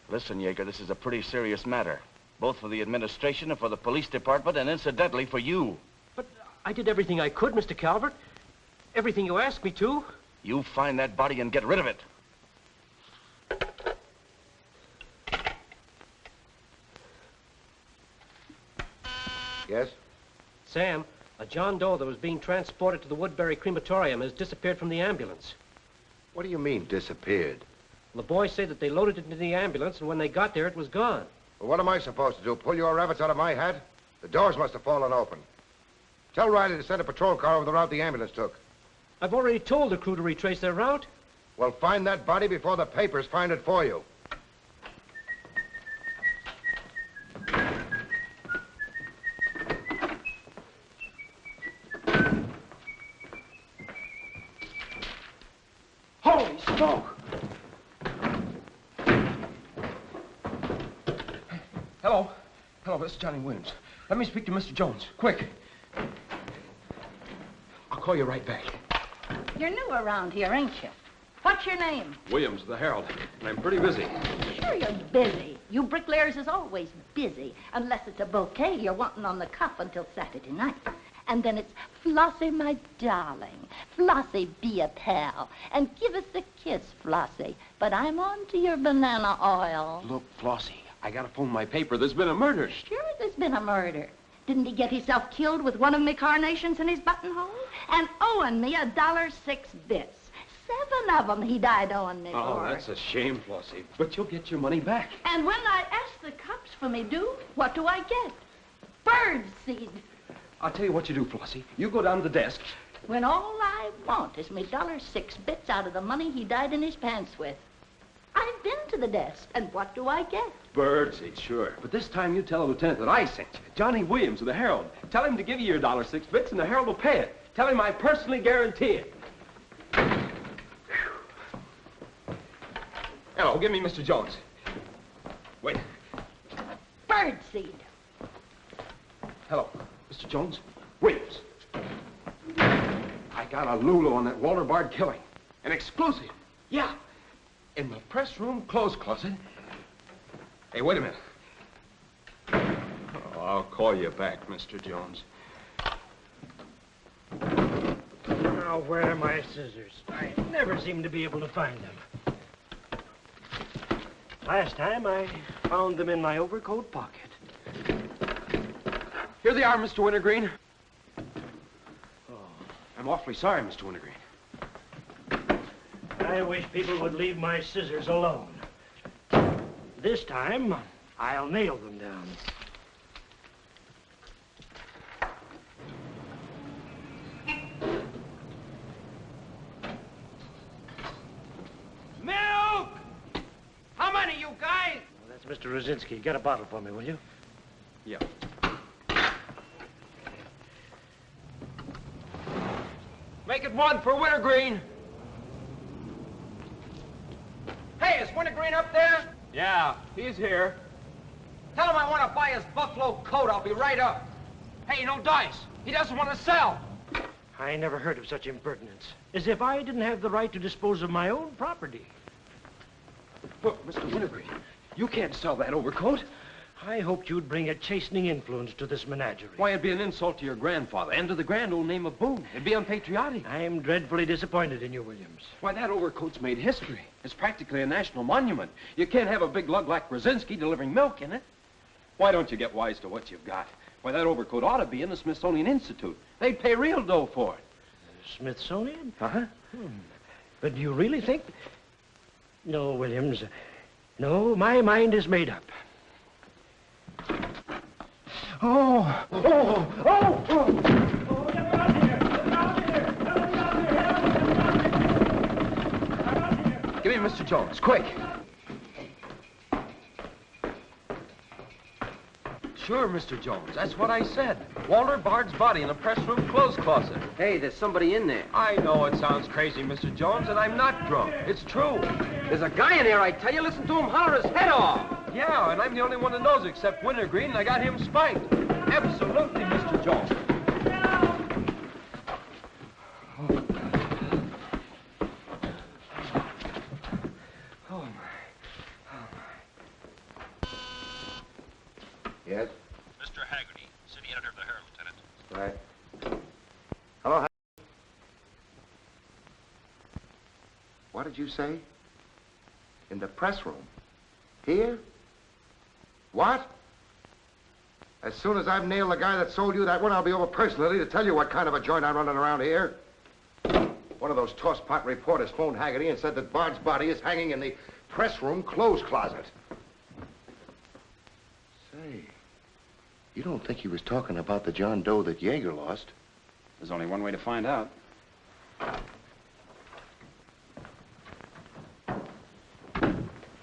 Speaker 8: Listen, Yeager, this is a pretty serious matter. Both for the administration and for the police department, and incidentally for you.
Speaker 5: But I did everything I could, Mr. Calvert. Everything you asked me to.
Speaker 8: You find that body and get rid of it.
Speaker 6: Yes?
Speaker 5: Sam, a John Doe that was being transported to the Woodbury Crematorium has disappeared from the ambulance.
Speaker 6: What do you mean, disappeared?
Speaker 5: The boys say that they loaded it into the ambulance, and when they got there, it was gone.
Speaker 6: Well, what am I supposed to do? Pull your rabbits out of my hat? The doors must have fallen open. Tell Riley to send a patrol car over the route the ambulance took.
Speaker 5: I've already told the crew to retrace their route.
Speaker 6: Well, find that body before the papers find it for you.
Speaker 11: Holy smoke! Hello. Hello, this is Johnny Williams. Let me speak to Mr. Jones. Quick. I'll call you right back.
Speaker 20: You're new around here, ain't you? What's your name?
Speaker 11: Williams, the Herald. And I'm pretty busy.
Speaker 20: Sure you're busy. You bricklayers is always busy, unless it's a bouquet you're wanting on the cuff until Saturday night. And then it's, Flossie, my darling. Flossie, be a pal. And give us a kiss, Flossie. But I'm on to your banana oil.
Speaker 11: Look, Flossie, I gotta phone my paper. There's been a murder.
Speaker 20: Sure there's been a murder. Didn't he get himself killed with one of me carnations in his buttonhole? And owing me $1.06 bits. 7 of them he died owing me
Speaker 11: Oh,
Speaker 20: for.
Speaker 11: that's a shame, Flossie. But you'll get your money back.
Speaker 20: And when I ask the cops for me due, what do I get? Bird seed.
Speaker 11: I'll tell you what you do, Flossie. You go down to the desk.
Speaker 20: When all I want is me $1.06 bits out of the money he died in his pants with. I've been to the desk, and what do I get?
Speaker 11: Birdseed, sure. But this time you tell the lieutenant that I sent you. Johnny Williams of the Herald. Tell him to give you your $1.06 bits, and the Herald will pay it. Tell him I personally guarantee it. Hello, give me Mr. Jones. Wait.
Speaker 20: Birdseed.
Speaker 11: Hello, Mr. Jones. Williams. I got a Lulu on that Walter Bard killing. An exclusive. Yeah. In the press room clothes closet. Hey, wait a minute. Oh, I'll call you back, Mr. Jones.
Speaker 10: Now, where are my scissors? I never seem to be able to find them. Last time, I found them in my overcoat pocket.
Speaker 11: Here they are, Mr. Wintergreen. Oh, I'm awfully sorry, Mr. Wintergreen.
Speaker 10: I wish people would leave my scissors alone. This time, I'll nail them down. Mr. Rosinski, get a bottle for me, will you?
Speaker 11: Yeah.
Speaker 19: Make it one for Wintergreen. Hey, is Wintergreen up there?
Speaker 11: Yeah, he's here.
Speaker 19: Tell him I want to buy his buffalo coat. I'll be right up. Hey, no dice. He doesn't want to sell.
Speaker 10: I never heard of such impertinence. As if I didn't have the right to dispose of my own property.
Speaker 11: Look, Mr. Wintergreen, you can't sell that overcoat.
Speaker 10: I hoped you'd bring a chastening influence to this menagerie.
Speaker 11: Why, it'd be an insult to your grandfather and to the grand old name of Boone. It'd be unpatriotic.
Speaker 10: I'm dreadfully disappointed in you, Williams.
Speaker 11: Why, that overcoat's made history. It's practically a national monument. You can't have a big lug like Brzezinski delivering milk in it. Why don't you get wise to what you've got? Why, that overcoat ought to be in the Smithsonian Institute. They'd pay real dough for it.
Speaker 10: Smithsonian?
Speaker 11: Uh-huh.
Speaker 10: But do you really think... No, Williams. No, my mind is made up. Oh! Oh! Oh! Oh!
Speaker 11: Give me Mr. Jones, quick. Sure, Mr. Jones. That's what I said. Walter Bard's body in a press room clothes closet.
Speaker 5: Hey, there's somebody in there.
Speaker 11: I know it sounds crazy, Mr. Jones, and I'm not drunk. It's true.
Speaker 5: There's a guy in there, I tell you. Listen to him holler his head off.
Speaker 11: Yeah, and I'm the only one that knows except Wintergreen, and I got him spiked. Absolutely, Mr. Jones.
Speaker 6: Yes?
Speaker 14: Mr. Haggerty, city editor of the Herald, Lieutenant.
Speaker 6: Right. Hello, what did you say? In the press room? Here? What? As soon as I've nailed the guy that sold you that one, I'll be over personally to tell you what kind of a joint I'm running around here. One of those tosspot reporters phoned Haggerty and said that Bard's body is hanging in the press room clothes closet. Say, you don't think he was talking about the John Doe that Yeager lost?
Speaker 4: There's only one way to find out.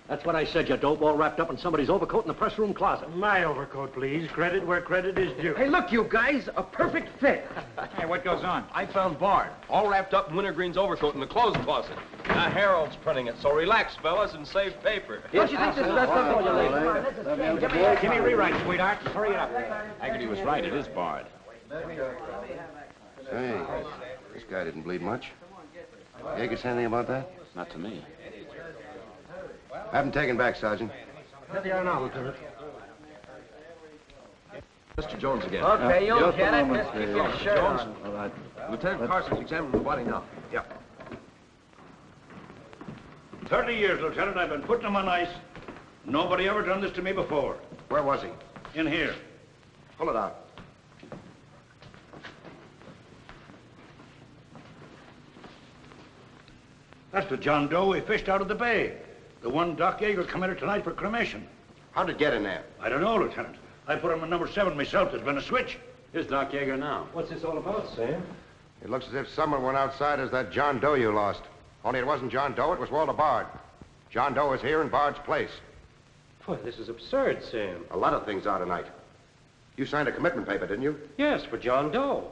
Speaker 5: That's what I said, you dope, all wrapped up in somebody's overcoat in the press room closet.
Speaker 10: My overcoat, please. Credit where credit is due.
Speaker 5: Hey, look, you guys, a perfect fit.
Speaker 3: Hey, what goes on?
Speaker 11: I found Bard, all wrapped up in Wintergreen's overcoat in the clothes closet. The Herald's printing it, so relax, fellas, and save paper.
Speaker 5: Don't you think this is best up for you, ladies? Come on, this is strange.
Speaker 19: Give me a rewrite, sweetheart. Hurry it up.
Speaker 4: Haggerty was right. It is Bard.
Speaker 6: Say, this guy didn't bleed much. Yeager say anything about that?
Speaker 4: Not to me.
Speaker 6: Have him taken back, Sergeant.
Speaker 10: Here they are now, Lieutenant.
Speaker 11: Mr. Jones again.
Speaker 19: Okay, you'll get it. Just keep your shirt
Speaker 11: Jones.
Speaker 19: on.
Speaker 11: All right. Lieutenant Carson's examining the body now.
Speaker 6: Yeah.
Speaker 21: 30 years, Lieutenant, I've been putting him on ice. Nobody ever done this to me before.
Speaker 6: Where was he?
Speaker 21: In here.
Speaker 6: Pull it out.
Speaker 21: That's the John Doe we fished out of the bay. The one Doc Yeager committed tonight for cremation.
Speaker 6: How'd it get in there?
Speaker 21: I don't know, Lieutenant. I put him in number 7 myself. There's been a switch.
Speaker 4: Here's Doc Yeager now.
Speaker 5: What's this all about, Sam?
Speaker 6: It looks as if someone went outside as that John Doe you lost. Only it wasn't John Doe, it was Walter Bard. John Doe is here in Bard's place.
Speaker 5: Boy, this is absurd, Sam.
Speaker 6: A lot of things are tonight. You signed a commitment paper, didn't you?
Speaker 5: Yes, for John Doe.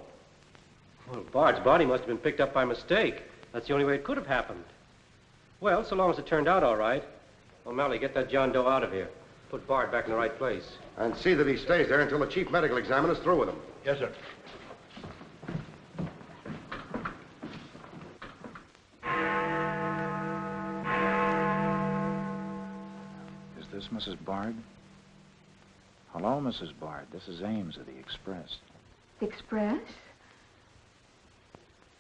Speaker 5: Well, Bard's body must have been picked up by mistake. That's the only way it could have happened. Well, so long as it turned out all right. O'Malley, get that John Doe out of here. Put Bard back in the right place.
Speaker 6: And see that he stays there until the chief medical examiner's through with him.
Speaker 21: Yes, sir.
Speaker 16: Is this Mrs. Bard? Hello, Mrs. Bard. This is Ames of the Express.
Speaker 15: The Express?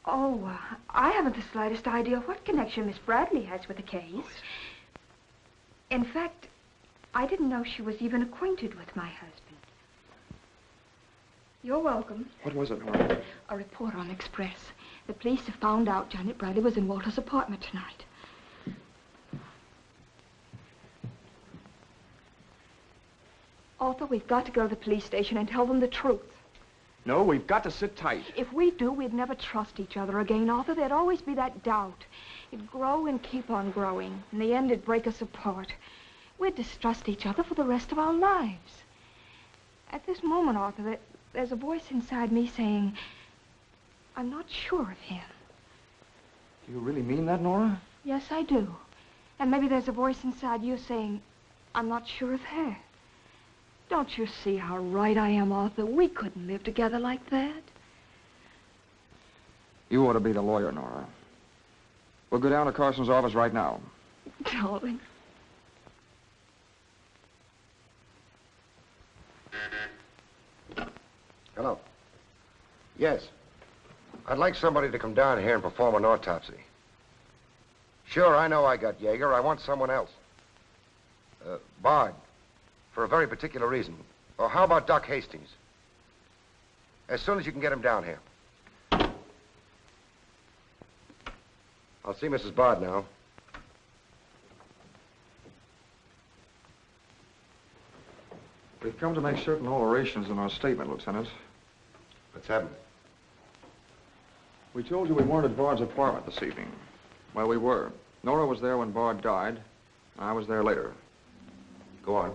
Speaker 15: Oh, I haven't the slightest idea what connection Miss Bradley has with the case. In fact, I didn't know she was even acquainted with my husband. You're welcome.
Speaker 16: What was it, Nora?
Speaker 15: A report on Express. The police have found out Janet Bradley was in Walter's apartment tonight. Arthur, we've got to go to the police station and tell them the truth.
Speaker 16: No, we've got to sit tight.
Speaker 15: If we do, we'd never trust each other again, Arthur. There'd always be that doubt. It'd grow and keep on growing. In the end, it'd break us apart. We'd distrust each other for the rest of our lives. At this moment, Arthur, there's a voice inside me saying, I'm not sure of him.
Speaker 16: Do you really mean that, Nora?
Speaker 15: Yes, I do. And maybe there's a voice inside you saying, I'm not sure of her. Don't you see how right I am, Arthur? We couldn't live together like that.
Speaker 16: You ought to be the lawyer, Nora. We'll go down to Carson's office right now.
Speaker 15: Darling.
Speaker 6: Hello. Yes. I'd like somebody to come down here and perform an autopsy. Sure, I know I got Yeager. I want someone else. Bard. For a very particular reason. Or how about Doc Hastings? As soon as you can get him down here. I'll see Mrs. Bard now.
Speaker 16: We've come to make certain alterations in our statement, Lieutenant.
Speaker 6: What's happened?
Speaker 16: We told you we weren't at Bard's apartment this evening. Well, we were. Nora was there when Bard died. I was there later.
Speaker 6: Go on.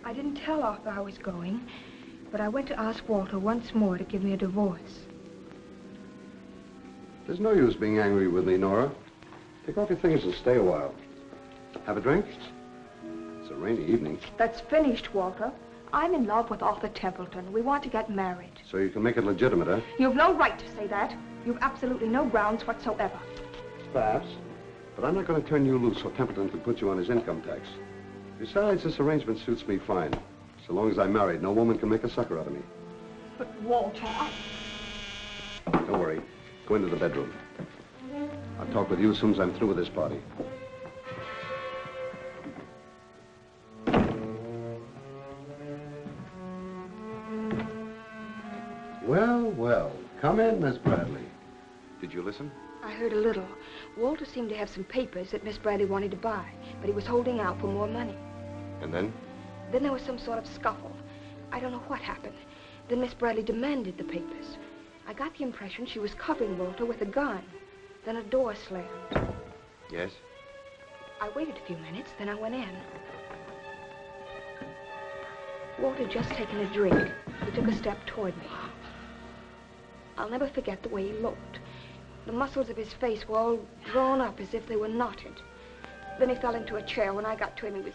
Speaker 15: I didn't tell Arthur I was going, but I went to ask Walter once more to give me a divorce.
Speaker 17: There's no use being angry with me, Nora. Take off your things and stay a while. Have a drink? It's a rainy evening.
Speaker 15: That's finished, Walter. I'm in love with Arthur Templeton. We want to get married.
Speaker 17: So you can make it legitimate, huh?
Speaker 15: You've no right to say that. You've absolutely no grounds whatsoever.
Speaker 17: Perhaps. But I'm not going to turn you loose so Templeton can put you on his income tax. Besides, this arrangement suits me fine. So long as I'm married, no woman can make a sucker out of me.
Speaker 15: But, Walter,
Speaker 17: Don't worry. Go into the bedroom. I'll talk with you as soon as I'm through with this party. Well, well. Come in, Miss Bradley. Did you listen?
Speaker 15: I heard a little. Walter seemed to have some papers that Miss Bradley wanted to buy, but he was holding out for more money.
Speaker 6: And then?
Speaker 15: Then there was some sort of scuffle. I don't know what happened. Then Miss Bradley demanded the papers. I got the impression she was covering Walter with a gun. Then a door slammed.
Speaker 6: Yes?
Speaker 15: I waited a few minutes, then I went in. Walter had just taken a drink. He took a step toward me. I'll never forget the way he looked. The muscles of his face were all drawn up as if they were knotted. Then he fell into a chair. When I got to him, he was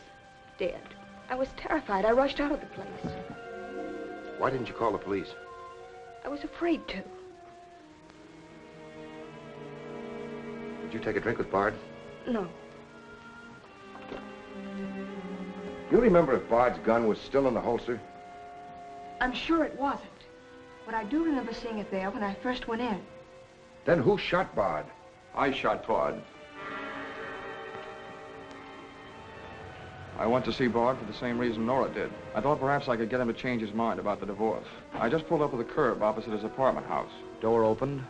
Speaker 15: dead. I was terrified. I rushed out of the place.
Speaker 6: Why didn't you call the police?
Speaker 15: I was afraid to.
Speaker 6: Did you take a drink with Bard?
Speaker 15: No.
Speaker 6: You remember if Bard's gun was still in the holster?
Speaker 15: I'm sure it wasn't. But I do remember seeing it there when I first went in.
Speaker 6: Then who shot Bard?
Speaker 16: I shot Bard. I went to see Bard for the same reason Nora did. I thought perhaps I could get him to change his mind about the divorce. I just pulled up at the curb opposite his apartment house. Door opened,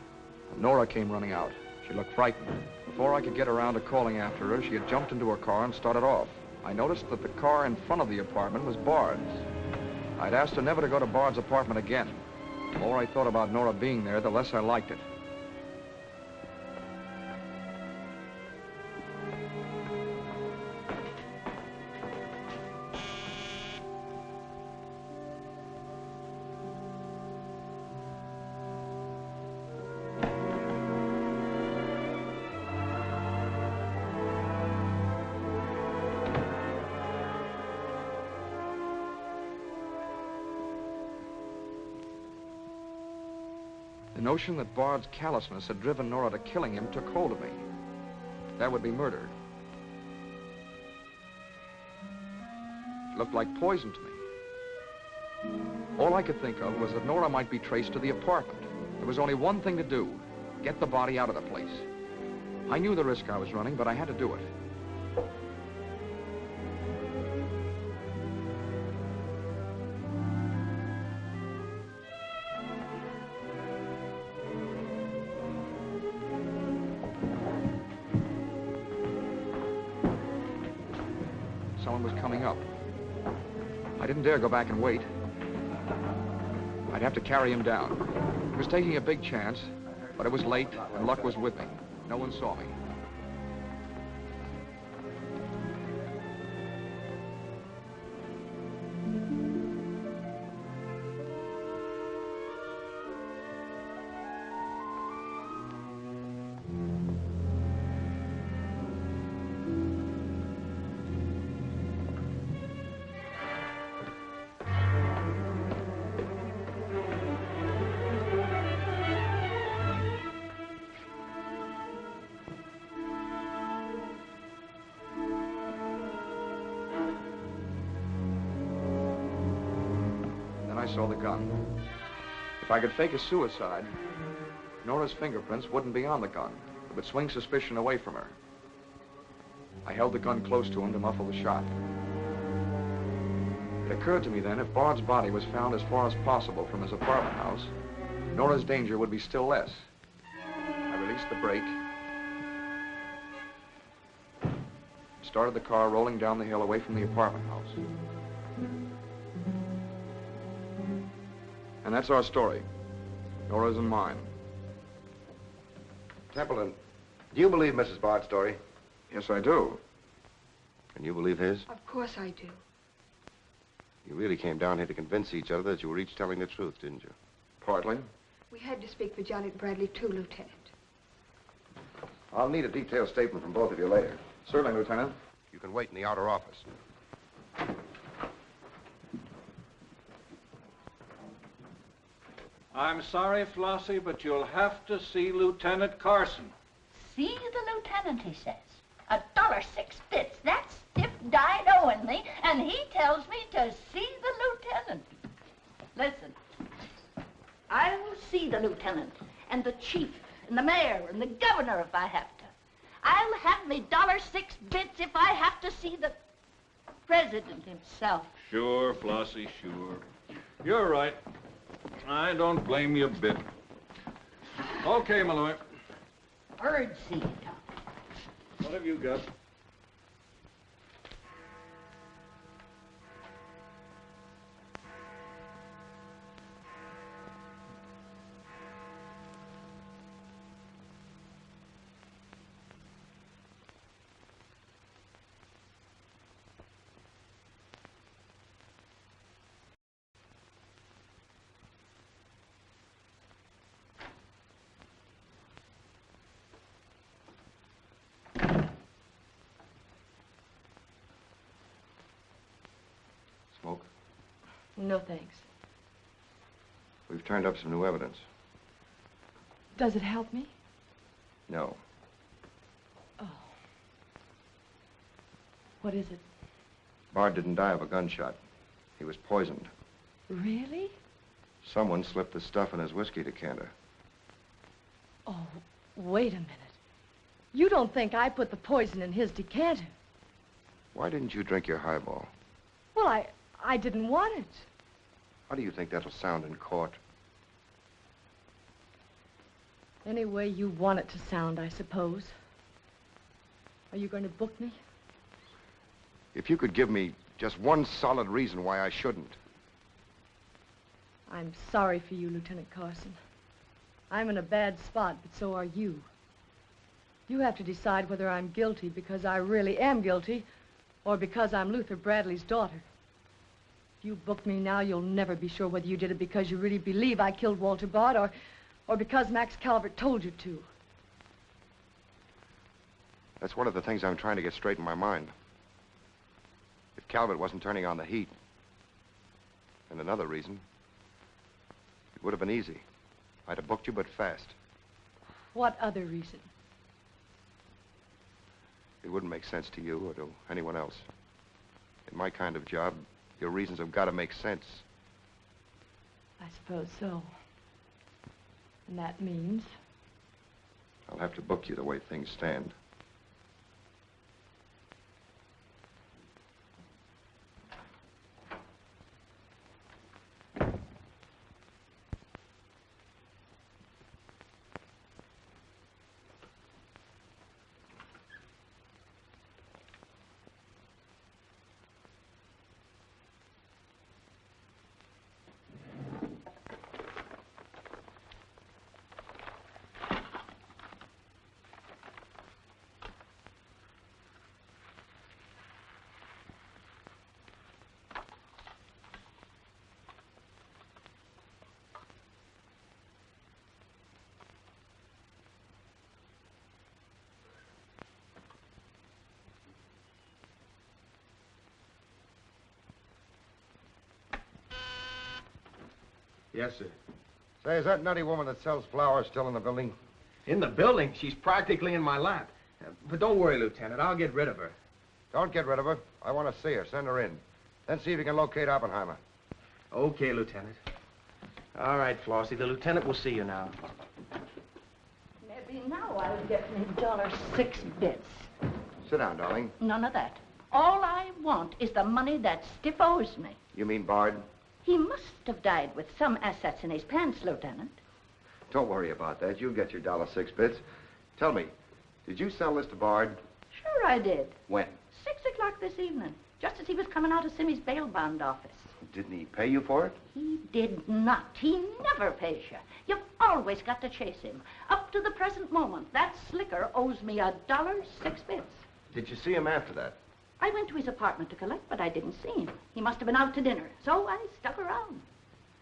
Speaker 16: and Nora came running out. She looked frightened. Before I could get around to calling after her, she had jumped into her car and started off. I noticed that the car in front of the apartment was Bard's. I'd asked her never to go to Bard's apartment again. The more I thought about Nora being there, the less I liked it. The notion that Bard's callousness had driven Nora to killing him took hold of me. That would be murder. It looked like poison to me. All I could think of was that Nora might be traced to the apartment. There was only one thing to do: get the body out of the place. I knew the risk I was running, but I had to do it. Someone was coming up. I didn't dare go back and wait. I'd have to carry him down. I was taking a big chance, but it was late, and luck was with me. No one saw me. saw the gun. If I could fake a suicide, Nora's fingerprints wouldn't be on the gun. It would swing suspicion away from her. I held the gun close to him to muffle the shot. It occurred to me then, if Bard's body was found as far as possible from his apartment house, Nora's danger would be still less. I released the brake, started the car rolling down the hill away from the apartment house. And that's our story. Nora's and mine.
Speaker 6: Templeton, do you believe Mrs. Bard's story?
Speaker 16: Yes, I do.
Speaker 6: And you believe his?
Speaker 15: Of course I do.
Speaker 6: You really came down here to convince each other that you were each telling the truth, didn't you?
Speaker 16: Partly.
Speaker 15: We had to speak for Janet Bradley, too, Lieutenant.
Speaker 6: I'll need a detailed statement from both of you later.
Speaker 16: Certainly, Lieutenant.
Speaker 6: You can wait in the outer office.
Speaker 4: I'm sorry, Flossie, but you'll have to see Lieutenant Carson.
Speaker 20: See the lieutenant, he says. $1.06. That's stiff died owing me, and he tells me to see the lieutenant. Listen, I'll see the lieutenant, and the chief, and the mayor, and the governor if I have to. I'll have me $1.06 if I have to see the president himself.
Speaker 4: Sure, Flossie, sure. You're right. I don't blame you a bit. Okay, Malloy.
Speaker 20: Birdseed.
Speaker 4: What have you got?
Speaker 6: Smoke?
Speaker 2: No, thanks.
Speaker 6: We've turned up some new evidence.
Speaker 2: Does it help me?
Speaker 6: No.
Speaker 2: Oh. What is it?
Speaker 6: Bard didn't die of a gunshot. He was poisoned.
Speaker 2: Really?
Speaker 6: Someone slipped the stuff in his whiskey decanter.
Speaker 2: Oh, wait a minute. You don't think I put the poison in his decanter?
Speaker 6: Why didn't you drink your highball?
Speaker 2: Well, I didn't want it.
Speaker 6: How do you think that'll sound in court?
Speaker 2: Any way you want it to sound, I suppose. Are you going to book me?
Speaker 6: If you could give me just one solid reason why I shouldn't.
Speaker 2: I'm sorry for you, Lieutenant Carson. I'm in a bad spot, but so are you. You have to decide whether I'm guilty because I really am guilty or because I'm Luther Bradley's daughter. If you book me now, you'll never be sure whether you did it because you really believe I killed Walter Bard or because Max Calvert told you to.
Speaker 6: That's one of the things I'm trying to get straight in my mind. If Calvert wasn't turning on the heat, and another reason, it would have been easy. I'd have booked you, but fast.
Speaker 2: What other reason?
Speaker 6: It wouldn't make sense to you or to anyone else. In my kind of job, your reasons have got to make sense.
Speaker 2: I suppose so. And that means?
Speaker 6: I'll have to book you the way things stand.
Speaker 22: Yes, sir.
Speaker 6: Say, is that nutty woman that sells flowers still in the building?
Speaker 22: In the building? She's practically in my lap. But don't worry, Lieutenant. I'll get rid of her.
Speaker 6: Don't get rid of her. I want to see her. Send her in. Then see if you can locate Oppenheimer.
Speaker 22: Okay, Lieutenant. All right, Flossie, the lieutenant will see you now.
Speaker 20: Maybe now I'll get me $6 bits.
Speaker 12: Sit down, darling.
Speaker 20: None of that. All I want is the money that Stiff owes me.
Speaker 12: You mean Bard?
Speaker 20: He must have died with some assets in his pants, Lieutenant.
Speaker 12: Don't worry about that. You'll get your $6. Tell me, did you sell this to Bard?
Speaker 20: Sure I did.
Speaker 12: When?
Speaker 20: 6 o'clock this evening, just as he was coming out of Simmy's bail bond office.
Speaker 12: Didn't he pay you for it?
Speaker 20: He did not. He never pays you. You've always got to chase him. Up to the present moment, that slicker owes me $6.
Speaker 12: Did you see him after that?
Speaker 20: I went to his apartment to collect, but I didn't see him. He must have been out to dinner, so I stuck around.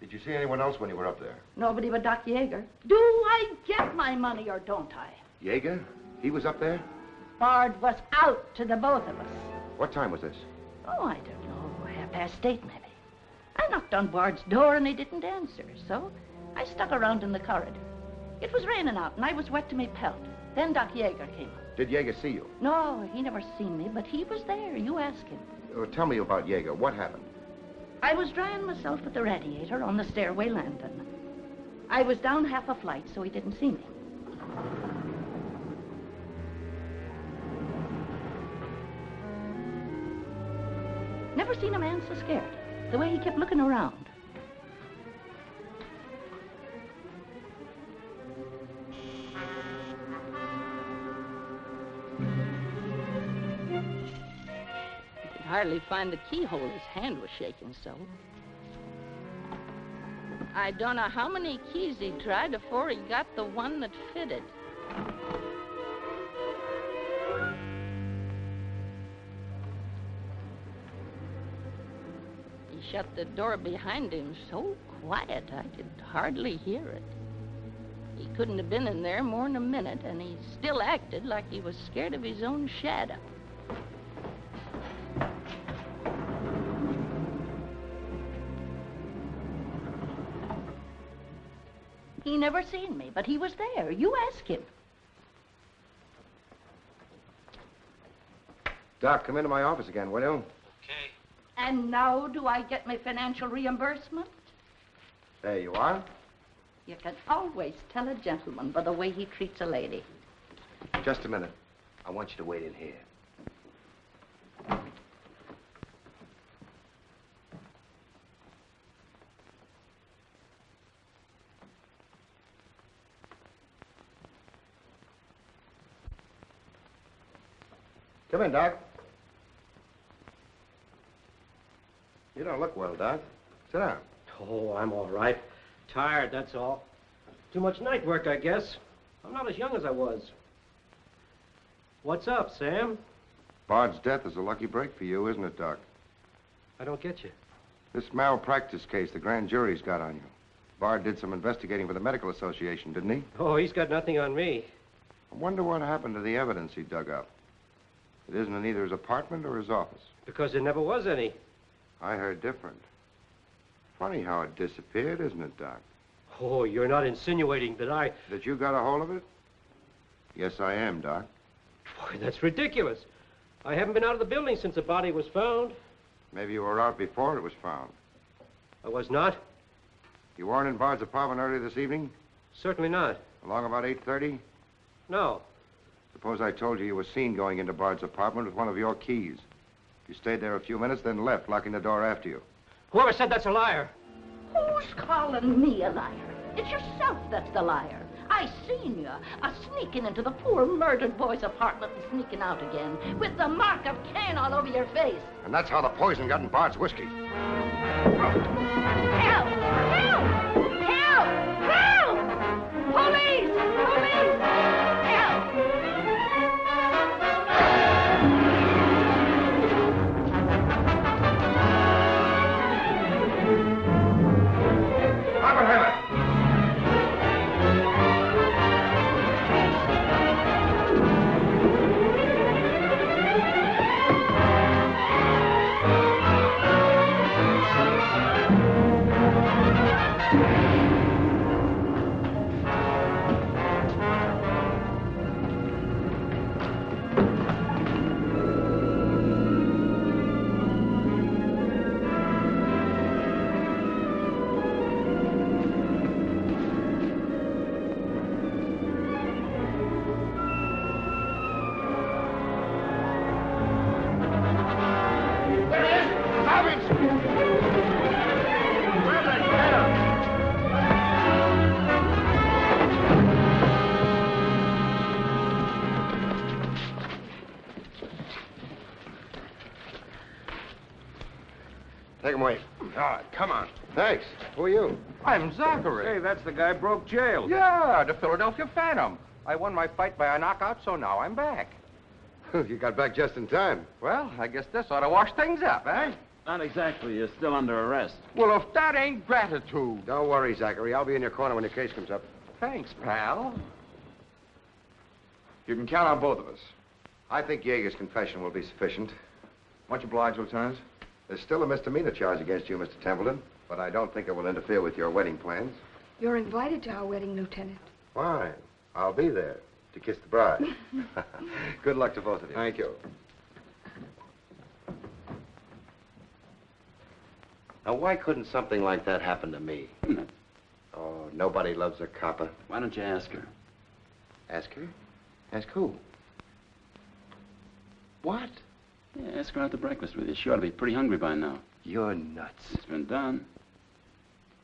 Speaker 12: Did you see anyone else when you were up there?
Speaker 20: Nobody but Doc Yeager. Do I get my money or don't I?
Speaker 12: Yeager? He was up there?
Speaker 20: Bard was out to the both of us.
Speaker 12: What time was this?
Speaker 20: Oh, I don't know, 8:30 maybe. I knocked on Bard's door and he didn't answer, so I stuck around in the corridor. It was raining out and I was wet to me pelt. Then Doc Yeager came up.
Speaker 12: Did Yeager see you?
Speaker 20: No, he never seen me, but he was there. You ask him.
Speaker 12: Tell me about Yeager. What happened?
Speaker 20: I was drying myself at the radiator on the stairway landing. I was down half a flight, so he didn't see me. Never seen a man so scared. The way he kept looking around.
Speaker 9: Hardly find the keyhole. His hand was shaking so. I don't know how many keys he tried before he got the one that fitted. He shut the door behind him so quiet I could hardly hear it. He couldn't have been in there more than a minute, and he still acted like he was scared of his own shadow.
Speaker 20: He never seen me, but he was there. You ask him.
Speaker 12: Doc, come into my office again, will you?
Speaker 5: Okay.
Speaker 20: And now do I get my financial reimbursement?
Speaker 12: There you are.
Speaker 20: You can always tell a gentleman by the way he treats a lady.
Speaker 12: Just a minute. I want you to wait in here. Come in, Doc. You don't look well, Doc. Sit down.
Speaker 1: Oh, I'm all right. Tired, that's all. Too much night work, I guess. I'm not as young as I was. What's up, Sam?
Speaker 12: Bard's death is a lucky break for you, isn't it, Doc?
Speaker 1: I don't get you.
Speaker 12: This malpractice case the grand jury's got on you. Bard did some investigating for the Medical Association, didn't he?
Speaker 1: Oh, he's got nothing on me.
Speaker 12: I wonder what happened to the evidence he dug up. It isn't in either his apartment or his office.
Speaker 1: Because there never was any.
Speaker 12: I heard different. Funny how it disappeared, isn't it, Doc?
Speaker 1: Oh, you're not insinuating that
Speaker 12: That you got a hold of it? Yes, I am, Doc.
Speaker 1: Boy, that's ridiculous. I haven't been out of the building since the body was found.
Speaker 12: Maybe you were out before it was found.
Speaker 1: I was not?
Speaker 12: You weren't in Bard's apartment earlier this evening?
Speaker 1: Certainly not.
Speaker 12: Along about 8:30?
Speaker 1: No.
Speaker 12: Suppose I told you were seen going into Bard's apartment with one of your keys. You stayed there a few minutes, then left, locking the door after you.
Speaker 1: Whoever said that's a liar.
Speaker 20: Who's calling me a liar? It's yourself that's the liar. I seen you sneaking into the poor murdered boy's apartment and sneaking out again with the mark of Cain all over your face.
Speaker 12: And that's how the poison got in Bard's whiskey.
Speaker 20: Help! Help! Help! Help! Police! Police! Help!
Speaker 11: God, come on.
Speaker 6: Thanks. Who are you?
Speaker 18: I'm Zachary.
Speaker 4: Hey, that's the guy broke jail.
Speaker 18: Yeah, the Philadelphia Phantom. I won my fight by a knockout, so now I'm back.
Speaker 6: You got back just in time.
Speaker 18: Well, I guess this ought to wash things up, eh?
Speaker 7: Not exactly. You're still under arrest.
Speaker 18: Well, if that ain't gratitude.
Speaker 6: Don't worry, Zachary. I'll be in your corner when your case comes up.
Speaker 18: Thanks, pal.
Speaker 16: You can count on both of us.
Speaker 6: I think Yeager's confession will be sufficient.
Speaker 16: Much obliged, Lieutenant.
Speaker 6: There's still a misdemeanor charge against you, Mr. Templeton, but I don't think it will interfere with your wedding plans.
Speaker 15: You're invited to our wedding, Lieutenant.
Speaker 6: Fine. I'll be there to kiss the bride. Good luck to both of you.
Speaker 16: Thank you.
Speaker 6: Now, why couldn't something like that happen to me? Oh, nobody loves a copper.
Speaker 7: Why don't you ask her?
Speaker 6: Ask her? Ask who? What?
Speaker 7: Yeah, ask her out to breakfast with you. She ought to be pretty hungry by now.
Speaker 6: You're nuts.
Speaker 7: It's been done.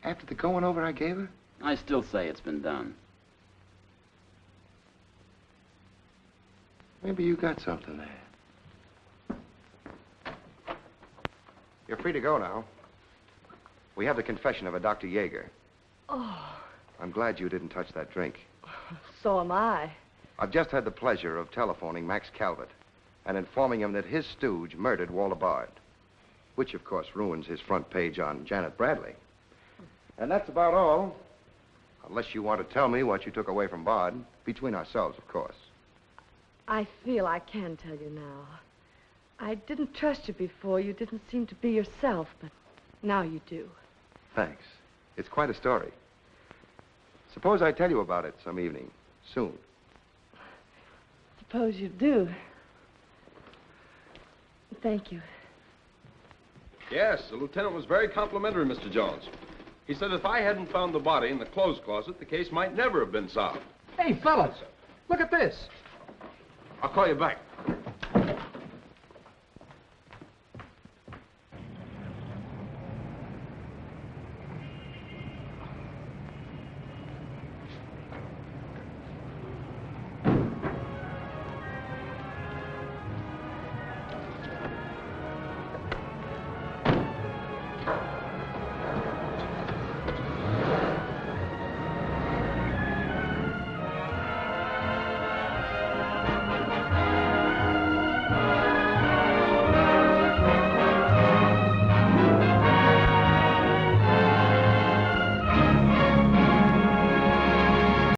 Speaker 6: After the going over I gave her?
Speaker 7: I still say it's been done.
Speaker 6: Maybe you got something there. You're free to go now. We have the confession of a Dr. Yeager.
Speaker 2: Oh,
Speaker 6: I'm glad you didn't touch that drink.
Speaker 2: so am I.
Speaker 6: I've just had the pleasure of telephoning Max Calvert and informing him that his stooge murdered Walter Bard, which, of course, ruins his front page on Janet Bradley. And that's about all, unless you want to tell me what you took away from Bard, between ourselves, of course.
Speaker 2: I feel I can tell you now. I didn't trust you before. You didn't seem to be yourself, but now you do.
Speaker 6: Thanks. It's quite a story. Suppose I tell you about it some evening, soon.
Speaker 2: Suppose you do. Thank you.
Speaker 11: Yes, the lieutenant was very complimentary, Mr. Jones. He said if I hadn't found the body in the clothes closet, the case might never have been solved.
Speaker 19: Hey, fellas, look at this.
Speaker 11: I'll call you back.